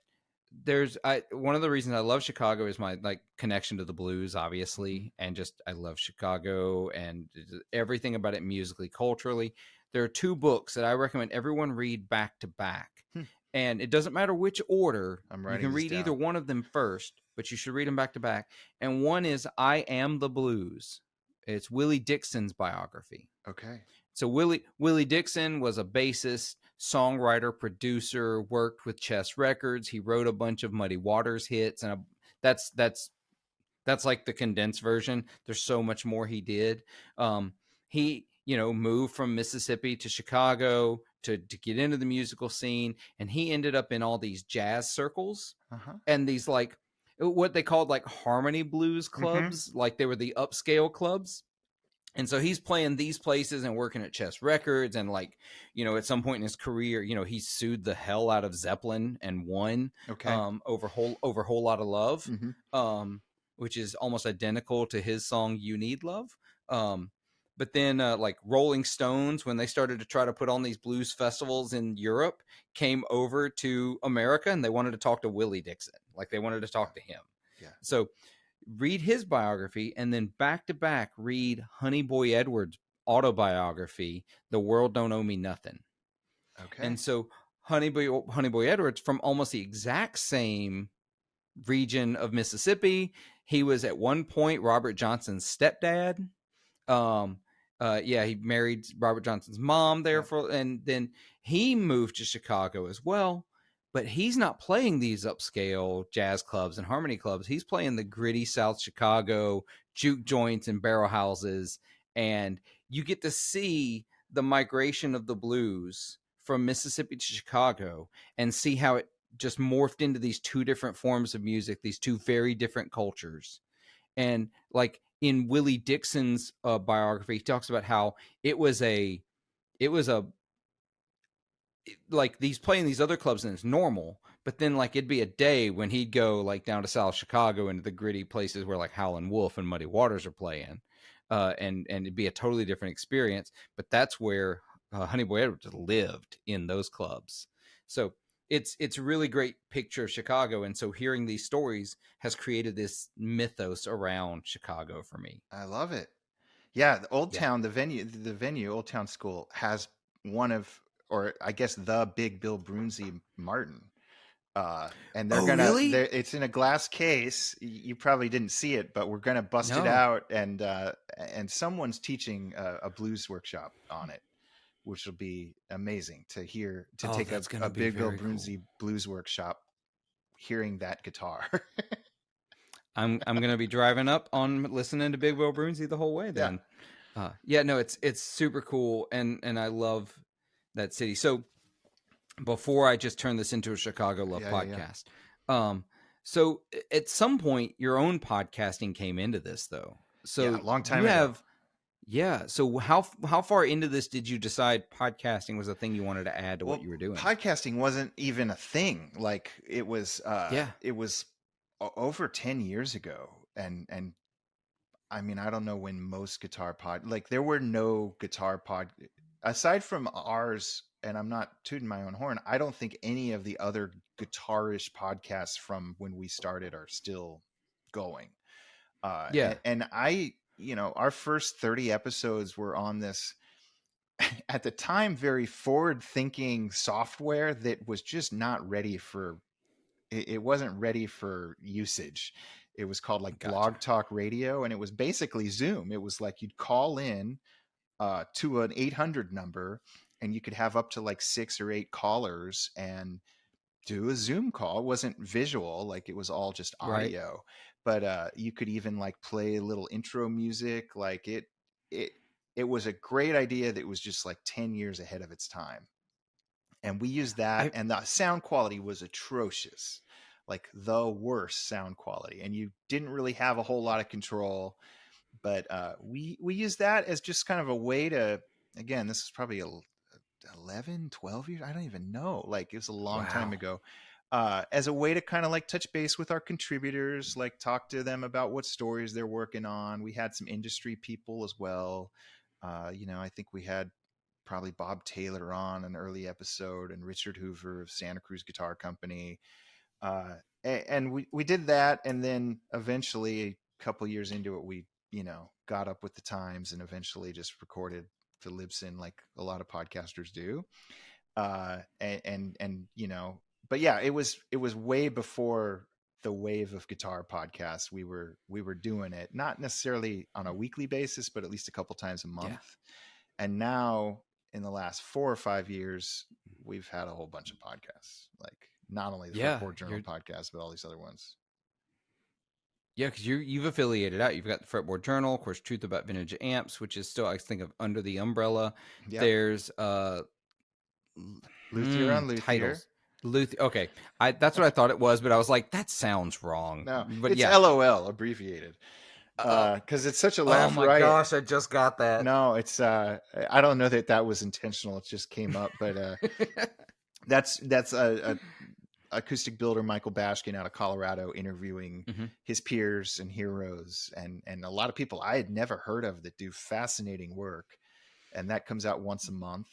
there's one of the reasons I love Chicago is my like connection to the blues, obviously, and just I love Chicago and everything about it musically, culturally. There are 2 books that I recommend everyone read back to back. And it doesn't matter which order. You can read either one of them first, but you should read them back to back. And one is I Am the Blues. It's Willie Dixon's biography. Okay. So Willie Dixon was a bassist, songwriter, producer, worked with Chess Records. He wrote a bunch of Muddy Waters hits, and that's like the condensed version. There's so much more he did. He moved from Mississippi to Chicago to get into the musical scene, and he ended up in all these jazz circles and these like what they called like harmony blues clubs, like they were the upscale clubs. And so he's playing these places and working at Chess Records. And like, at some point in his career, he sued the hell out of Zeppelin and won over Whole Lot of Love, which is almost identical to his song You Need Love. But then like Rolling Stones, when they started to try to put on these blues festivals in Europe, came over to America and they wanted to talk to Willie Dixon. Like they wanted to talk to him. Yeah. So read his biography and then back to back read Honey Boy Edwards' autobiography, The World Don't Owe Me Nothing. Okay. And so Honey Boy Edwards, from almost the exact same region of Mississippi, he was at one point Robert Johnson's stepdad. He married Robert Johnson's mom there and then he moved to Chicago as well. But he's not playing these upscale jazz clubs and harmony clubs. He's playing the gritty South Chicago juke joints and barrel houses. And you get to see the migration of the blues from Mississippi to Chicago and see how it just morphed into these 2 different forms of music, these 2 very different cultures. And like in Willie Dixon's biography, he talks about how it was like these playing these other clubs and it's normal, but then like it'd be a day when he'd go like down to South Chicago into the gritty places where like Howlin' Wolf and Muddy Waters are playing, and it'd be a totally different experience. But that's where Honey Boy Edwards lived, in those clubs. So it's a really great picture of Chicago, and so hearing these stories has created this mythos around Chicago for me. I love it. Yeah, the Old Town, the venue, Old Town School has one of, or I guess the big Bill Brunsey Martin. And they're really? It's in a glass case. You probably didn't see it, but we're gonna bust it out, and someone's teaching a blues workshop on it, which will be amazing to hear. To take a big Bill Brunsey blues workshop, hearing that guitar. I'm gonna be driving up on listening to Big Bill Brunsey the whole way then. It's super cool, and I love that city. So before I just turn this into a Chicago Love podcast, so at some point your own podcasting came into this though. So a long time ago. So how far into this did you decide podcasting was a thing you wanted to add to what you were doing? Podcasting wasn't even a thing. Like it was. It was over 10 years ago, and I mean, I don't know when most like there were no guitar pod aside from ours, and I'm not tooting my own horn. I don't think any of the other guitarish podcasts from when we started are still going. Yeah. And I, our first 30 episodes were on this at the time very forward thinking software that was just not ready for it wasn't ready for usage. It was called like Gotcha. Blog Talk Radio, and it was basically Zoom. It was like you'd call in to an 800 number, and you could have up to like 6 or 8 callers and do a Zoom call. It wasn't visual, like it was all just Right. audio, but you could even like play a little intro music. Like it was a great idea that was just like 10 years ahead of its time. And we used that, I and the sound quality was atrocious, like the worst sound quality. And you didn't really have a whole lot of control, but we used that as just kind of a way to, again, this is probably 11, 12 years. I don't even know. Like it was a long time wow. ago. As a way to kind of like touch base with our contributors, like talk to them about what stories they're working on. We had some industry people as well. I think we had probably Bob Taylor on an early episode, and Richard Hoover of Santa Cruz Guitar Company. And we did that. And then eventually a couple years into it, we, got up with the times and eventually just recorded to Libsyn like a lot of podcasters do. But yeah, it was way before the wave of guitar podcasts. We were doing it, not necessarily on a weekly basis, but at least a couple times a month. Yeah. And now in the last 4 or 5 years, we've had a whole bunch of podcasts, like not only the Fretboard Journal podcast, but all these other ones. Yeah, because you've affiliated out. You've got the Fretboard Journal, of course, Truth About Vintage Amps, which is still, I think, of under the umbrella. Yep. There's Luthier on Luthier. Titles. Okay, that's what I thought it was, but I was like, that sounds wrong. No, but it's yeah, LOL abbreviated. Because it's such a laugh. Oh my right? gosh, I just got that. No, it's I don't know that was intentional. It just came up, but that's a acoustic builder Michael Bashkin out of Colorado interviewing his peers and heroes, and a lot of people I had never heard of that do fascinating work, and that comes out once a month.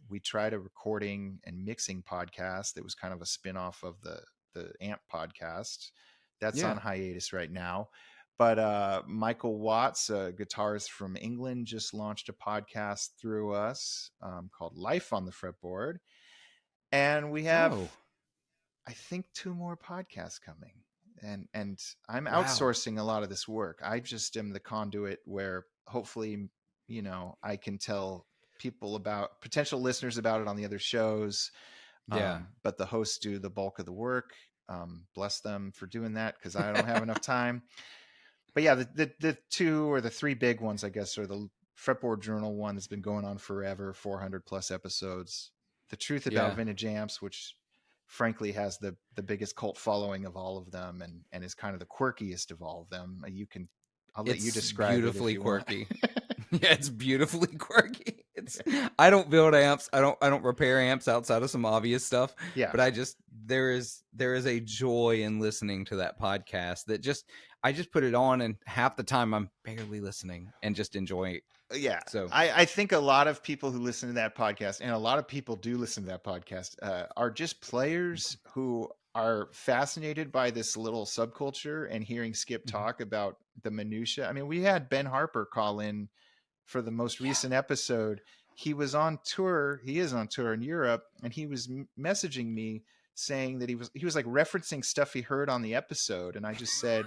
We tried a recording and mixing podcast that was kind of a spin-off of the Amp podcast. That's on hiatus right now. But Michael Watts, a guitarist from England, just launched a podcast through us called Life on the Fretboard. And we have, I think, 2 more podcasts coming. And I'm outsourcing a lot of this work. I just am the conduit where hopefully, I can tell people about potential listeners about it on the other shows. But the hosts do the bulk of the work. Bless them for doing that, because I don't have enough time. But yeah, the 2 or the 3 big ones, I guess, are the Fretboard Journal one that's been going on forever, 400 plus episodes. The Truth About Vintage Amps, which frankly has the biggest cult following of all of them, and is kind of the quirkiest of all of them. I'll let you describe it. Beautifully quirky. Yeah, it's beautifully quirky. I don't build amps. I don't repair amps outside of some obvious stuff. Yeah. But there is a joy in listening to that podcast that I just put it on, and half the time I'm barely listening and just enjoying it. Yeah. So I think a lot of people who listen to that podcast, and a lot of people do listen to that podcast, are just players who are fascinated by this little subculture and hearing Skip talk about the minutia. I mean, we had Ben Harper call in for the most recent episode. He was on tour. He is on tour in Europe, and he was messaging me saying that he was like referencing stuff he heard on the episode. And I just said,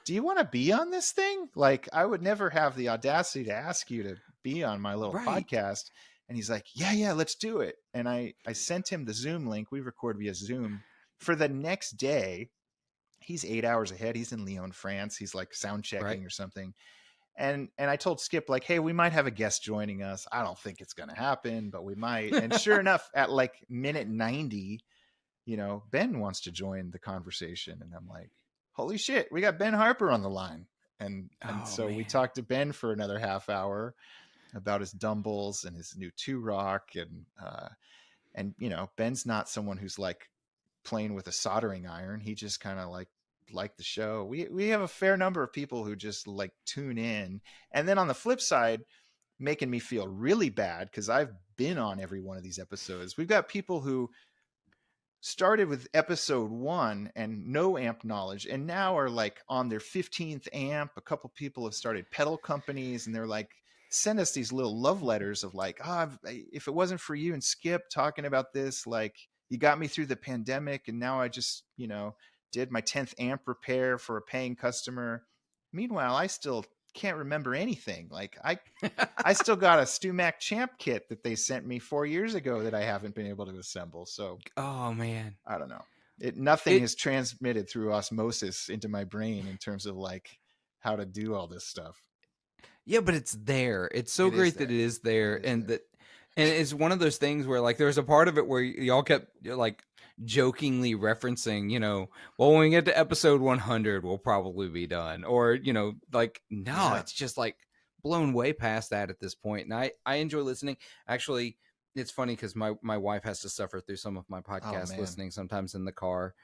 do you want to be on this thing? Like, I would never have the audacity to ask you to be on my little podcast. And he's like, yeah, let's do it. And I sent him the Zoom link. We record via Zoom for the next day. He's 8 hours ahead. He's in Lyon, France. He's like sound checking or something. And I told Skip, like, hey, we might have a guest joining us. I don't think it's going to happen, but we might. And sure enough, at like minute 90, Ben wants to join the conversation. And I'm like, holy shit, we got Ben Harper on the line. And so we talked to Ben for another half hour about his Dumbles and his new 2-Rock. And Ben's not someone who's like playing with a soldering iron. He just kind of like like the show. We have a fair number of people who just like tune in. And then on the flip side, making me feel really bad because I've been on every one of these episodes. We've got people who started with episode 1 and no amp knowledge, and now are like on their 15th amp. A couple people have started pedal companies, and they're like, send us these little love letters of like, if it wasn't for you and Skip talking about this, like, you got me through the pandemic, and now I just, did my 10th amp repair for a paying customer. Meanwhile, I still can't remember anything. Like, I still got a StewMac Champ kit that they sent me 4 years ago that I haven't been able to assemble. So, oh man, I don't know. Nothing is transmitted through osmosis into my brain in terms of like how to do all this stuff. Yeah, but it's there. It's so great that it is there, and it's one of those things where like there's a part of it where y'all kept like jokingly referencing, well, when we get to episode 100, we'll probably be done, or like no, it's just like blown way past that at this point. And I enjoy listening. Actually, it's funny because my wife has to suffer through some of my podcast listening sometimes in the car.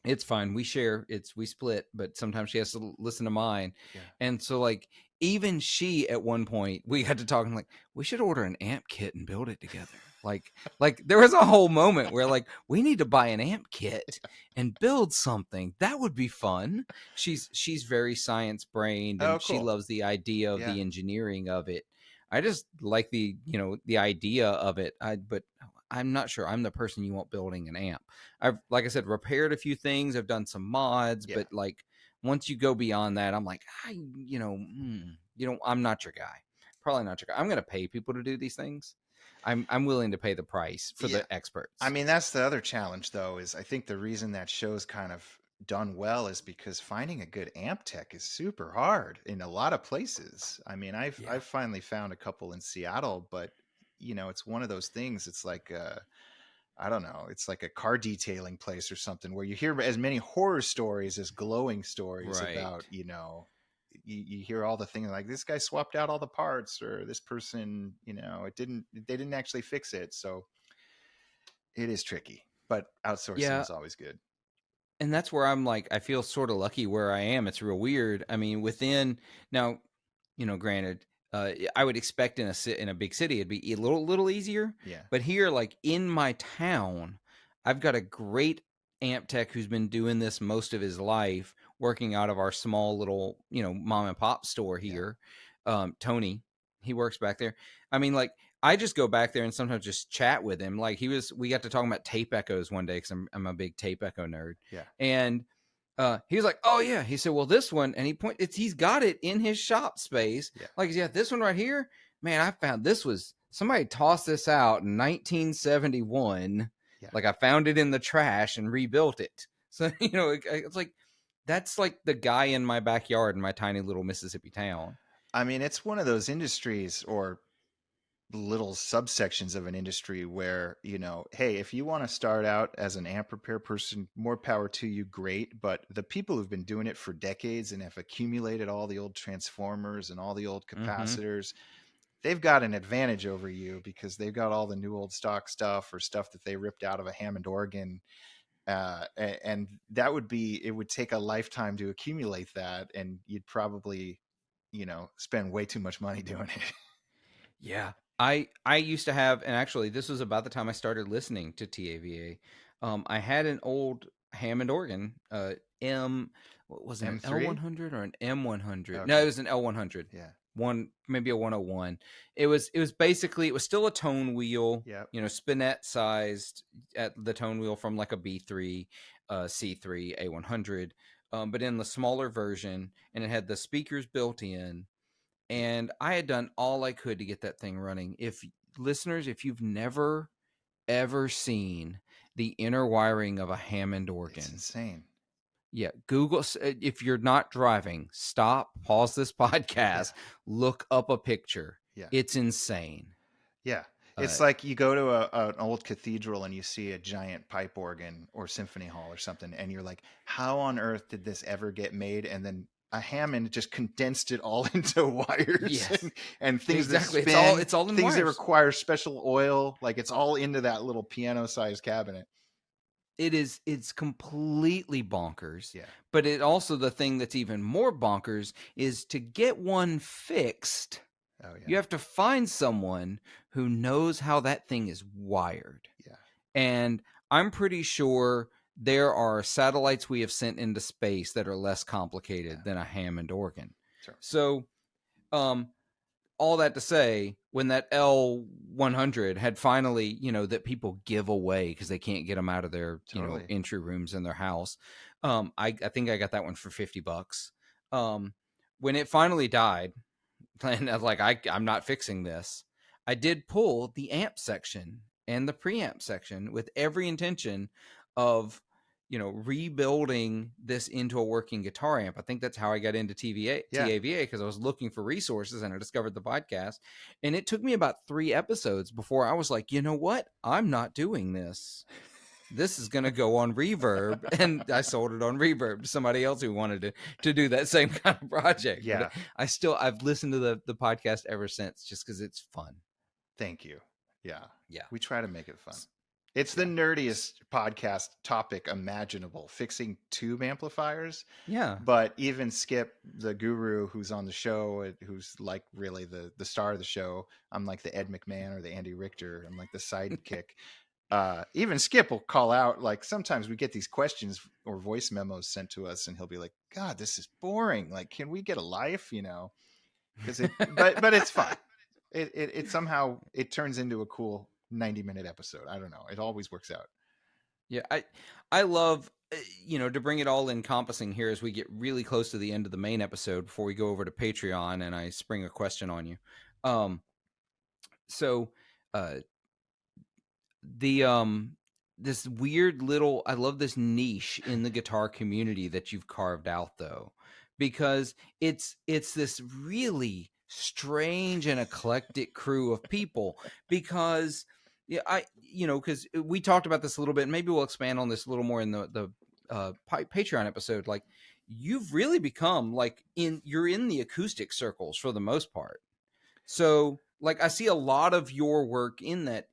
It's fine. We share. We split, but sometimes she has to listen to mine. Yeah. And so like even she at one point we had to talk and like we should order an amp kit and build it together. Like there was a whole moment where like we need to buy an amp kit and build something. That would be fun. She's very science brained, and she loves the idea of the engineering of it. I just like the idea of it. But I'm not sure I'm the person you want building an amp. I've, like I said, repaired a few things. I've done some mods, but like once you go beyond that, I'm like, I'm not your guy. Probably not your guy. I'm going to pay people to do these things. I'm willing to pay the price for the experts. I mean, that's the other challenge though, is I think the reason that show's kind of done well is because finding a good amp tech is super hard in a lot of places. I mean, I've finally found a couple in Seattle, but it's one of those things. It's like I don't know. It's like a car detailing place or something where you hear as many horror stories as glowing stories about, you hear all the things like this guy swapped out all the parts, or this person, they didn't actually fix it. So it is tricky, but outsourcing is always good. And that's where I'm like, I feel sort of lucky where I am. It's real weird. I mean, now, granted, I would expect in a big city it'd be a little easier. Yeah. But here, like in my town, I've got a great amp tech who's been doing this most of his life, working out of our small little, mom and pop store here. Yeah. Tony, he works back there. I mean, like I just go back there and sometimes just chat with him. Like we got to talking about tape echoes one day because I'm a big tape echo nerd. Yeah. And he was like, oh yeah. He said, well, this one, and he's got it in his shop space. Yeah. Like, yeah, this one right here, man, I found somebody tossed this out in 1971. Yeah. Like I found it in the trash and rebuilt it. So, it's like, that's like the guy in my backyard in my tiny little Mississippi town. I mean, it's one of those industries or little subsections of an industry where, hey, if you want to start out as an amp repair person, more power to you, great. But the people who've been doing it for decades and have accumulated all the old transformers and all the old capacitors, they've got an advantage over you because they've got all the new old stock stuff or stuff that they ripped out of a Hammond organ. And it would take a lifetime to accumulate that. And you'd probably, spend way too much money doing it. Yeah. I used to have, and actually this was about the time I started listening to TAVA. I had an old Hammond organ, what was it, an L100 or an M100? Okay. No, it was an L100. Yeah. Maybe a 101. It was basically, it was still a tone wheel, spinet sized at the tone wheel from like a B3, C3, A100. But in the smaller version, and it had the speakers built in. And I had done all I could to get that thing running. If you've never, ever seen the inner wiring of a Hammond organ. It's insane. Yeah. Google, if you're not driving, stop, pause this podcast, look up a picture. Yeah. It's insane. Yeah. It's like you go to an old cathedral and you see a giant pipe organ or symphony hall or something. And you're like, how on earth did this ever get made? And then a Hammond just condensed it all into wires and things that spin. It's all in things wires. That require special oil. Like it's all into that little piano-sized cabinet. It's completely bonkers. Yeah. But it also, the thing that's even more bonkers is to get one fixed. Oh You yeah. have to find someone who knows how that thing is wired. Yeah. And I'm pretty sure there are satellites we have sent into space that are less complicated than a Hammond organ. Sure. So, all that to say, when that L100 had finally, that people give away because they can't get them out of their, Totally. entry rooms in their house, I think I got that one for $50. When it finally died, and I was like, I'm not fixing this, I did pull the amp section and the preamp section with every intention of, rebuilding this into a working guitar amp. I think that's how I got into TAVA, because I was looking for resources and I discovered the podcast. And it took me about 3 episodes before I was like, you know what? I'm not doing this. This is going to go on Reverb. And I sold it on Reverb to somebody else who wanted to do that same kind of project. Yeah. But I've listened to the podcast ever since, just because it's fun. Thank you. Yeah. Yeah. We try to make it fun. It's the nerdiest podcast topic imaginable, fixing tube amplifiers. Yeah. But even Skip, the guru who's on the show, who's like really the star of the show, I'm like the Ed McMahon or the Andy Richter. I'm like the sidekick. Even Skip will call out, like, sometimes we get these questions or voice memos sent to us and he'll be like, God, this is boring. Like, can we get a life? Because but it's fun. It somehow it turns into a cool 90-minute episode. I don't know. It always works out. Yeah. I love, to bring it all encompassing here as we get really close to the end of the main episode before we go over to Patreon and I spring a question on you. This weird little, I love this niche in the guitar community that you've carved out, though, because it's this really strange and eclectic crew of people. Because because we talked about this a little bit, and maybe we'll expand on this a little more in the Patreon episode. Like, you've really become you're in the acoustic circles for the most part. So, like, I see a lot of your work in that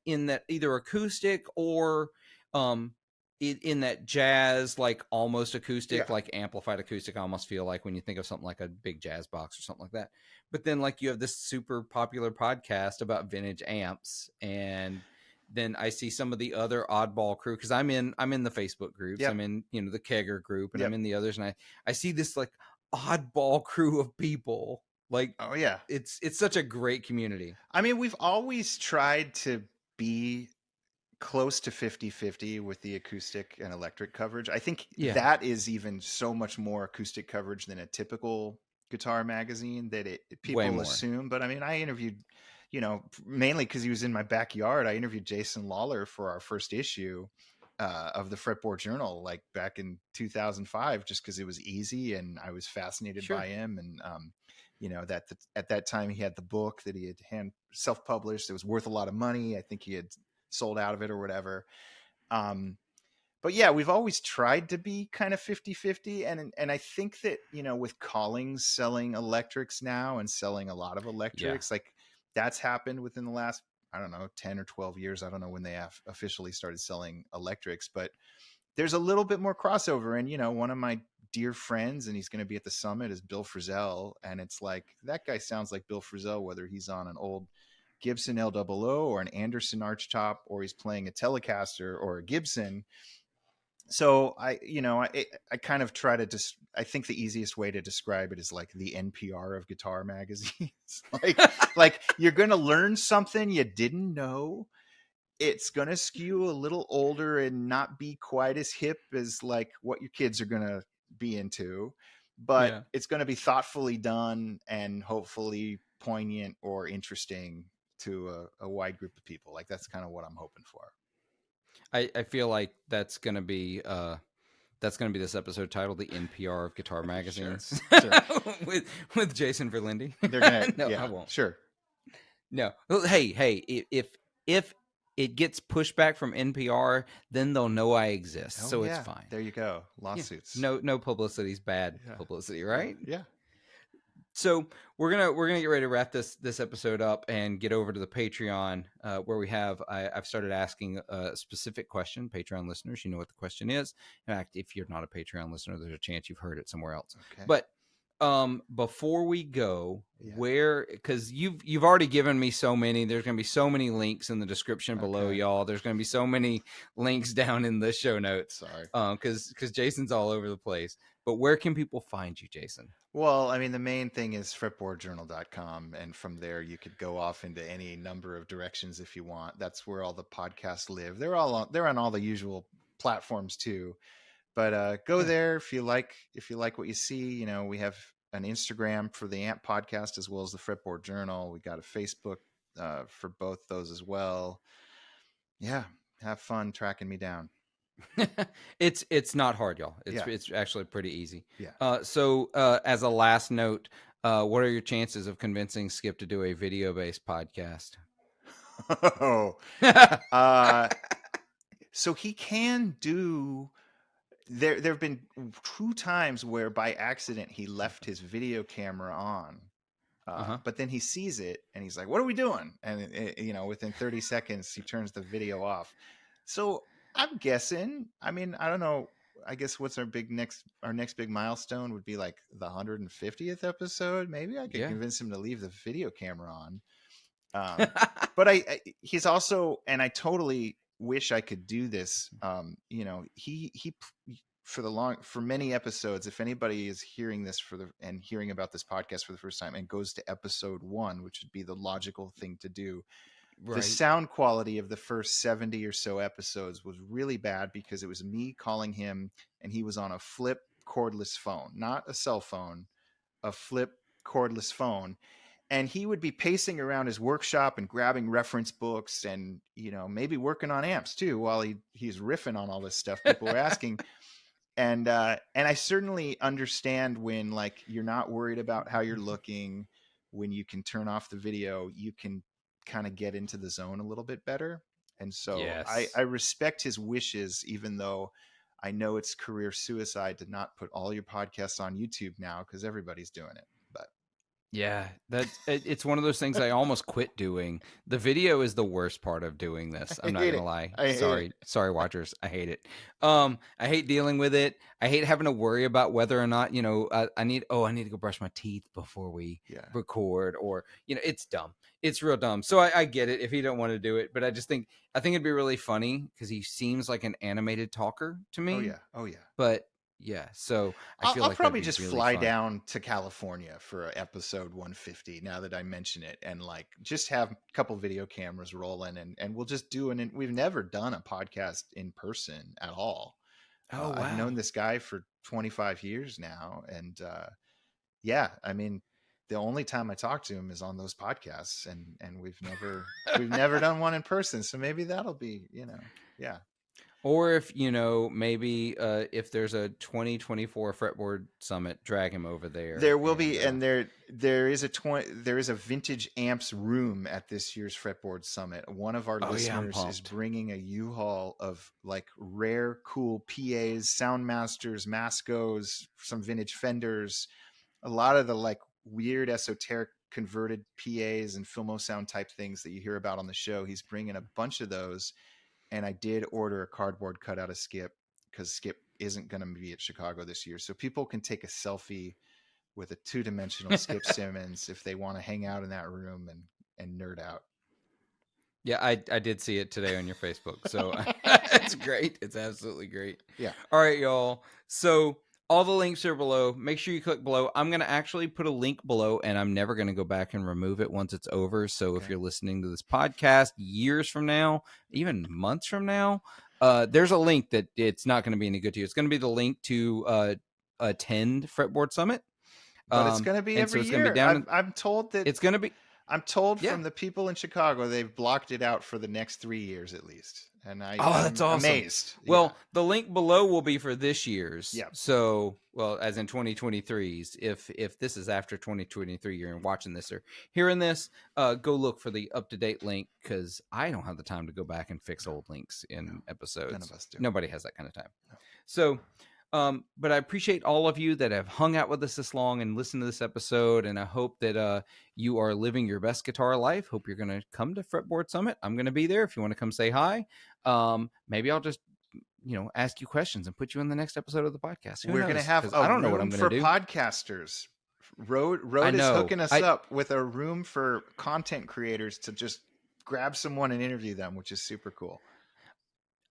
either acoustic or in that jazz, like almost acoustic, like amplified acoustic. I almost feel like when you think of something like a big jazz box or something like that. But then, like, you have this super popular podcast about vintage amps, and then I see some of the other oddball crew, because I'm in the Facebook groups. I'm in the Kegger group, and I'm in the others, and I see this like oddball crew of people. Like, oh yeah, it's such a great community. I mean, we've always tried to be close to 50-50 with the acoustic and electric coverage. I think that is even so much more acoustic coverage than a typical guitar magazine that people assume. But I mean, I interviewed, mainly because he was in my backyard, I interviewed Jason Lawler for our first issue of the Fretboard Journal, like back in 2005, just because it was easy and I was fascinated by him. And that at that time he had the book that he had self-published. It was worth a lot of money. I think he had sold out of it or whatever. But yeah, we've always tried to be kind of 50-50. And I think that, with Collings selling electrics now and selling a lot of electrics, like that's happened within the last, I don't know, 10 or 12 years. I don't know when they have officially started selling electrics, but there's a little bit more crossover. And, one of my dear friends, and he's going to be at the summit, is Bill Frisell. And it's like, that guy sounds like Bill Frisell, whether he's on an old Gibson L00 or an Anderson Archtop, or he's playing a Telecaster or a Gibson. So I kind of try to I think the easiest way to describe it is like the NPR of guitar magazines. like you're going to learn something you didn't know. It's going to skew a little older and not be quite as hip as like what your kids are going to be into, but it's going to be thoughtfully done and hopefully poignant or interesting to a wide group of people. Like, that's kind of what I'm hoping for. I feel like that's going to be this episode titled "The NPR of Guitar Magazines." Sure. with Jason Verlinde. They're gonna no, I won't. Sure. No. Hey, if it gets pushback from NPR, then they'll know I exist. So it's fine. There you go. Lawsuits. No publicity is bad publicity, right? Yeah. So we're gonna get ready to wrap this episode up and get over to the Patreon, where I've started asking a specific question. Patreon listeners, you know what the question is. In fact, if you're not a Patreon listener, there's a chance you've heard it somewhere else. Okay. But before we go, Yeah. because you've already given me so many. There's gonna be so many links in the description below, Okay. y'all. There's gonna be so many links down in the show notes. Sorry. Because Jason's all over the place. But where can people find you, Jason? Well, I mean, the main thing is fretboardjournal.com, and from there you could go off into any number of directions if you want. That's where all the podcasts live. They're on all the usual platforms too. But go there if you like what you see. You know, we have an Instagram for the AMP podcast as well as the Fretboard Journal. We got a Facebook for both those as well. Yeah, have fun tracking me down. It's not hard, y'all. Yeah. It's actually pretty easy. Yeah. So as a last note, what are your chances of convincing Skip to do a video-based podcast? So he can do. There have been 2 times where by accident he left his video camera on. But then he sees it and he's like, "What are we doing?" And within 30 seconds he turns the video off. So I'm guessing. I mean, I don't know. I guess what's our next big milestone would be like the 150th episode. Maybe I could convince him to leave the video camera on. But he's also, and I totally wish I could do this. He for many episodes, if anybody is hearing this and hearing about this podcast for the first time and goes to episode 1, which would be the logical thing to do. Right. The sound quality of the first 70 or so episodes was really bad because it was me calling him and he was on a flip cordless phone, not a cell phone, a flip cordless phone. And he would be pacing around his workshop and grabbing reference books and, maybe working on amps too, while he's riffing on all this stuff people were asking. And I certainly understand when, like, you're not worried about how you're looking, when you can turn off the video, you can kind of get into the zone a little bit better. And so I respect his wishes, even though I know it's career suicide to not put all your podcasts on YouTube now because everybody's doing it. But yeah, it's one of those things I almost quit doing. The video is the worst part of doing this. I'm not gonna lie. Sorry, watchers. I hate it. I hate dealing with it. I hate having to worry about whether or not I need to go brush my teeth before we record, or it's dumb. It's real dumb. So I get it if he don't want to do it, but I think it'd be really funny because he seems like an animated talker to me. Oh yeah. But yeah, so I feel I'll like probably just really fly fun. down to California for episode 150 now that I mention it, and like just have a couple video cameras rolling and we'll just do it. We've never done a podcast in person at all. Oh, wow. I've known this guy for 25 years now. And I mean, the only time I talk to him is on those podcasts, and we've never done one in person. So maybe that'll be, yeah. Or if, maybe if there's a 2024 Fretboard Summit, drag him over there. There will be, and there is a vintage amps room at this year's Fretboard Summit. One of our listeners is bringing a U-Haul of like rare, cool PAs, Soundmasters, Mascos, some vintage Fenders, a lot of the like weird esoteric converted PAs and Filmo sound type things that you hear about on the show. He's bringing a bunch of those. And I did order a cardboard cutout of Skip because Skip isn't going to be at Chicago this year. So people can take a selfie with a 2-dimensional Skip Simmons if they want to hang out in that room and nerd out. Yeah, I did see it today on your Facebook. So it's great. It's absolutely great. Yeah. All right, y'all. So all the links are below. Make sure you click below. I'm going to actually put a link below, and I'm never going to go back and remove it once it's over. So if you're listening to this podcast years from now, even months from now, there's a link that it's not going to be any good to you. It's going to be the link to attend Fretboard Summit. But it's going to be every year. I'm told that it's going to be. I'm told from the people in Chicago they've blocked it out for the next 3 years at least. And that's awesome. Amazed. Well, the link below will be for this year's. Yeah. So, as in 2023's. If this is after 2023, you're watching this or hearing this, go look for the up-to-date link because I don't have the time to go back and fix old links in episodes. None of us do. Nobody has that kind of time. No. So, But I appreciate all of you that have hung out with us this long and listened to this episode. And I hope that you are living your best guitar life. Hope you're going to come to Fretboard Summit. I'm going to be there if you want to come say hi. Maybe I'll just, ask you questions and put you in the next episode of the podcast. We're going to have I don't know what I'm going to do. Podcasters. Road is hooking us up with a room for content creators to just grab someone and interview them, which is super cool.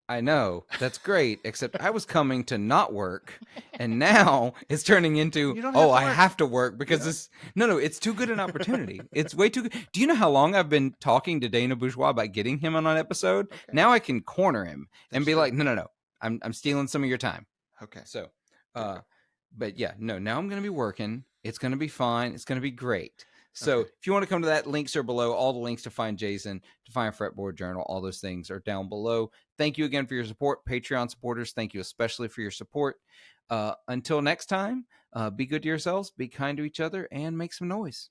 I know. That's great. Except I was coming to not work, and now it's turning into, I have to work because this. No, it's too good an opportunity. It's way too good. Do you know how long I've been talking to Dana Bourgeois about getting him on an episode? Okay. Now I can corner him and be like, no. I'm stealing some of your time. Okay. So, but yeah, no, now I'm going to be working. It's going to be fine. It's going to be great. So if you want to come to that, links are below. All the links to find Jason, to find Fretboard Journal, all those things are down below. Thank you again for your support. Patreon supporters, thank you especially for your support. Until next time, be good to yourselves, be kind to each other, and make some noise.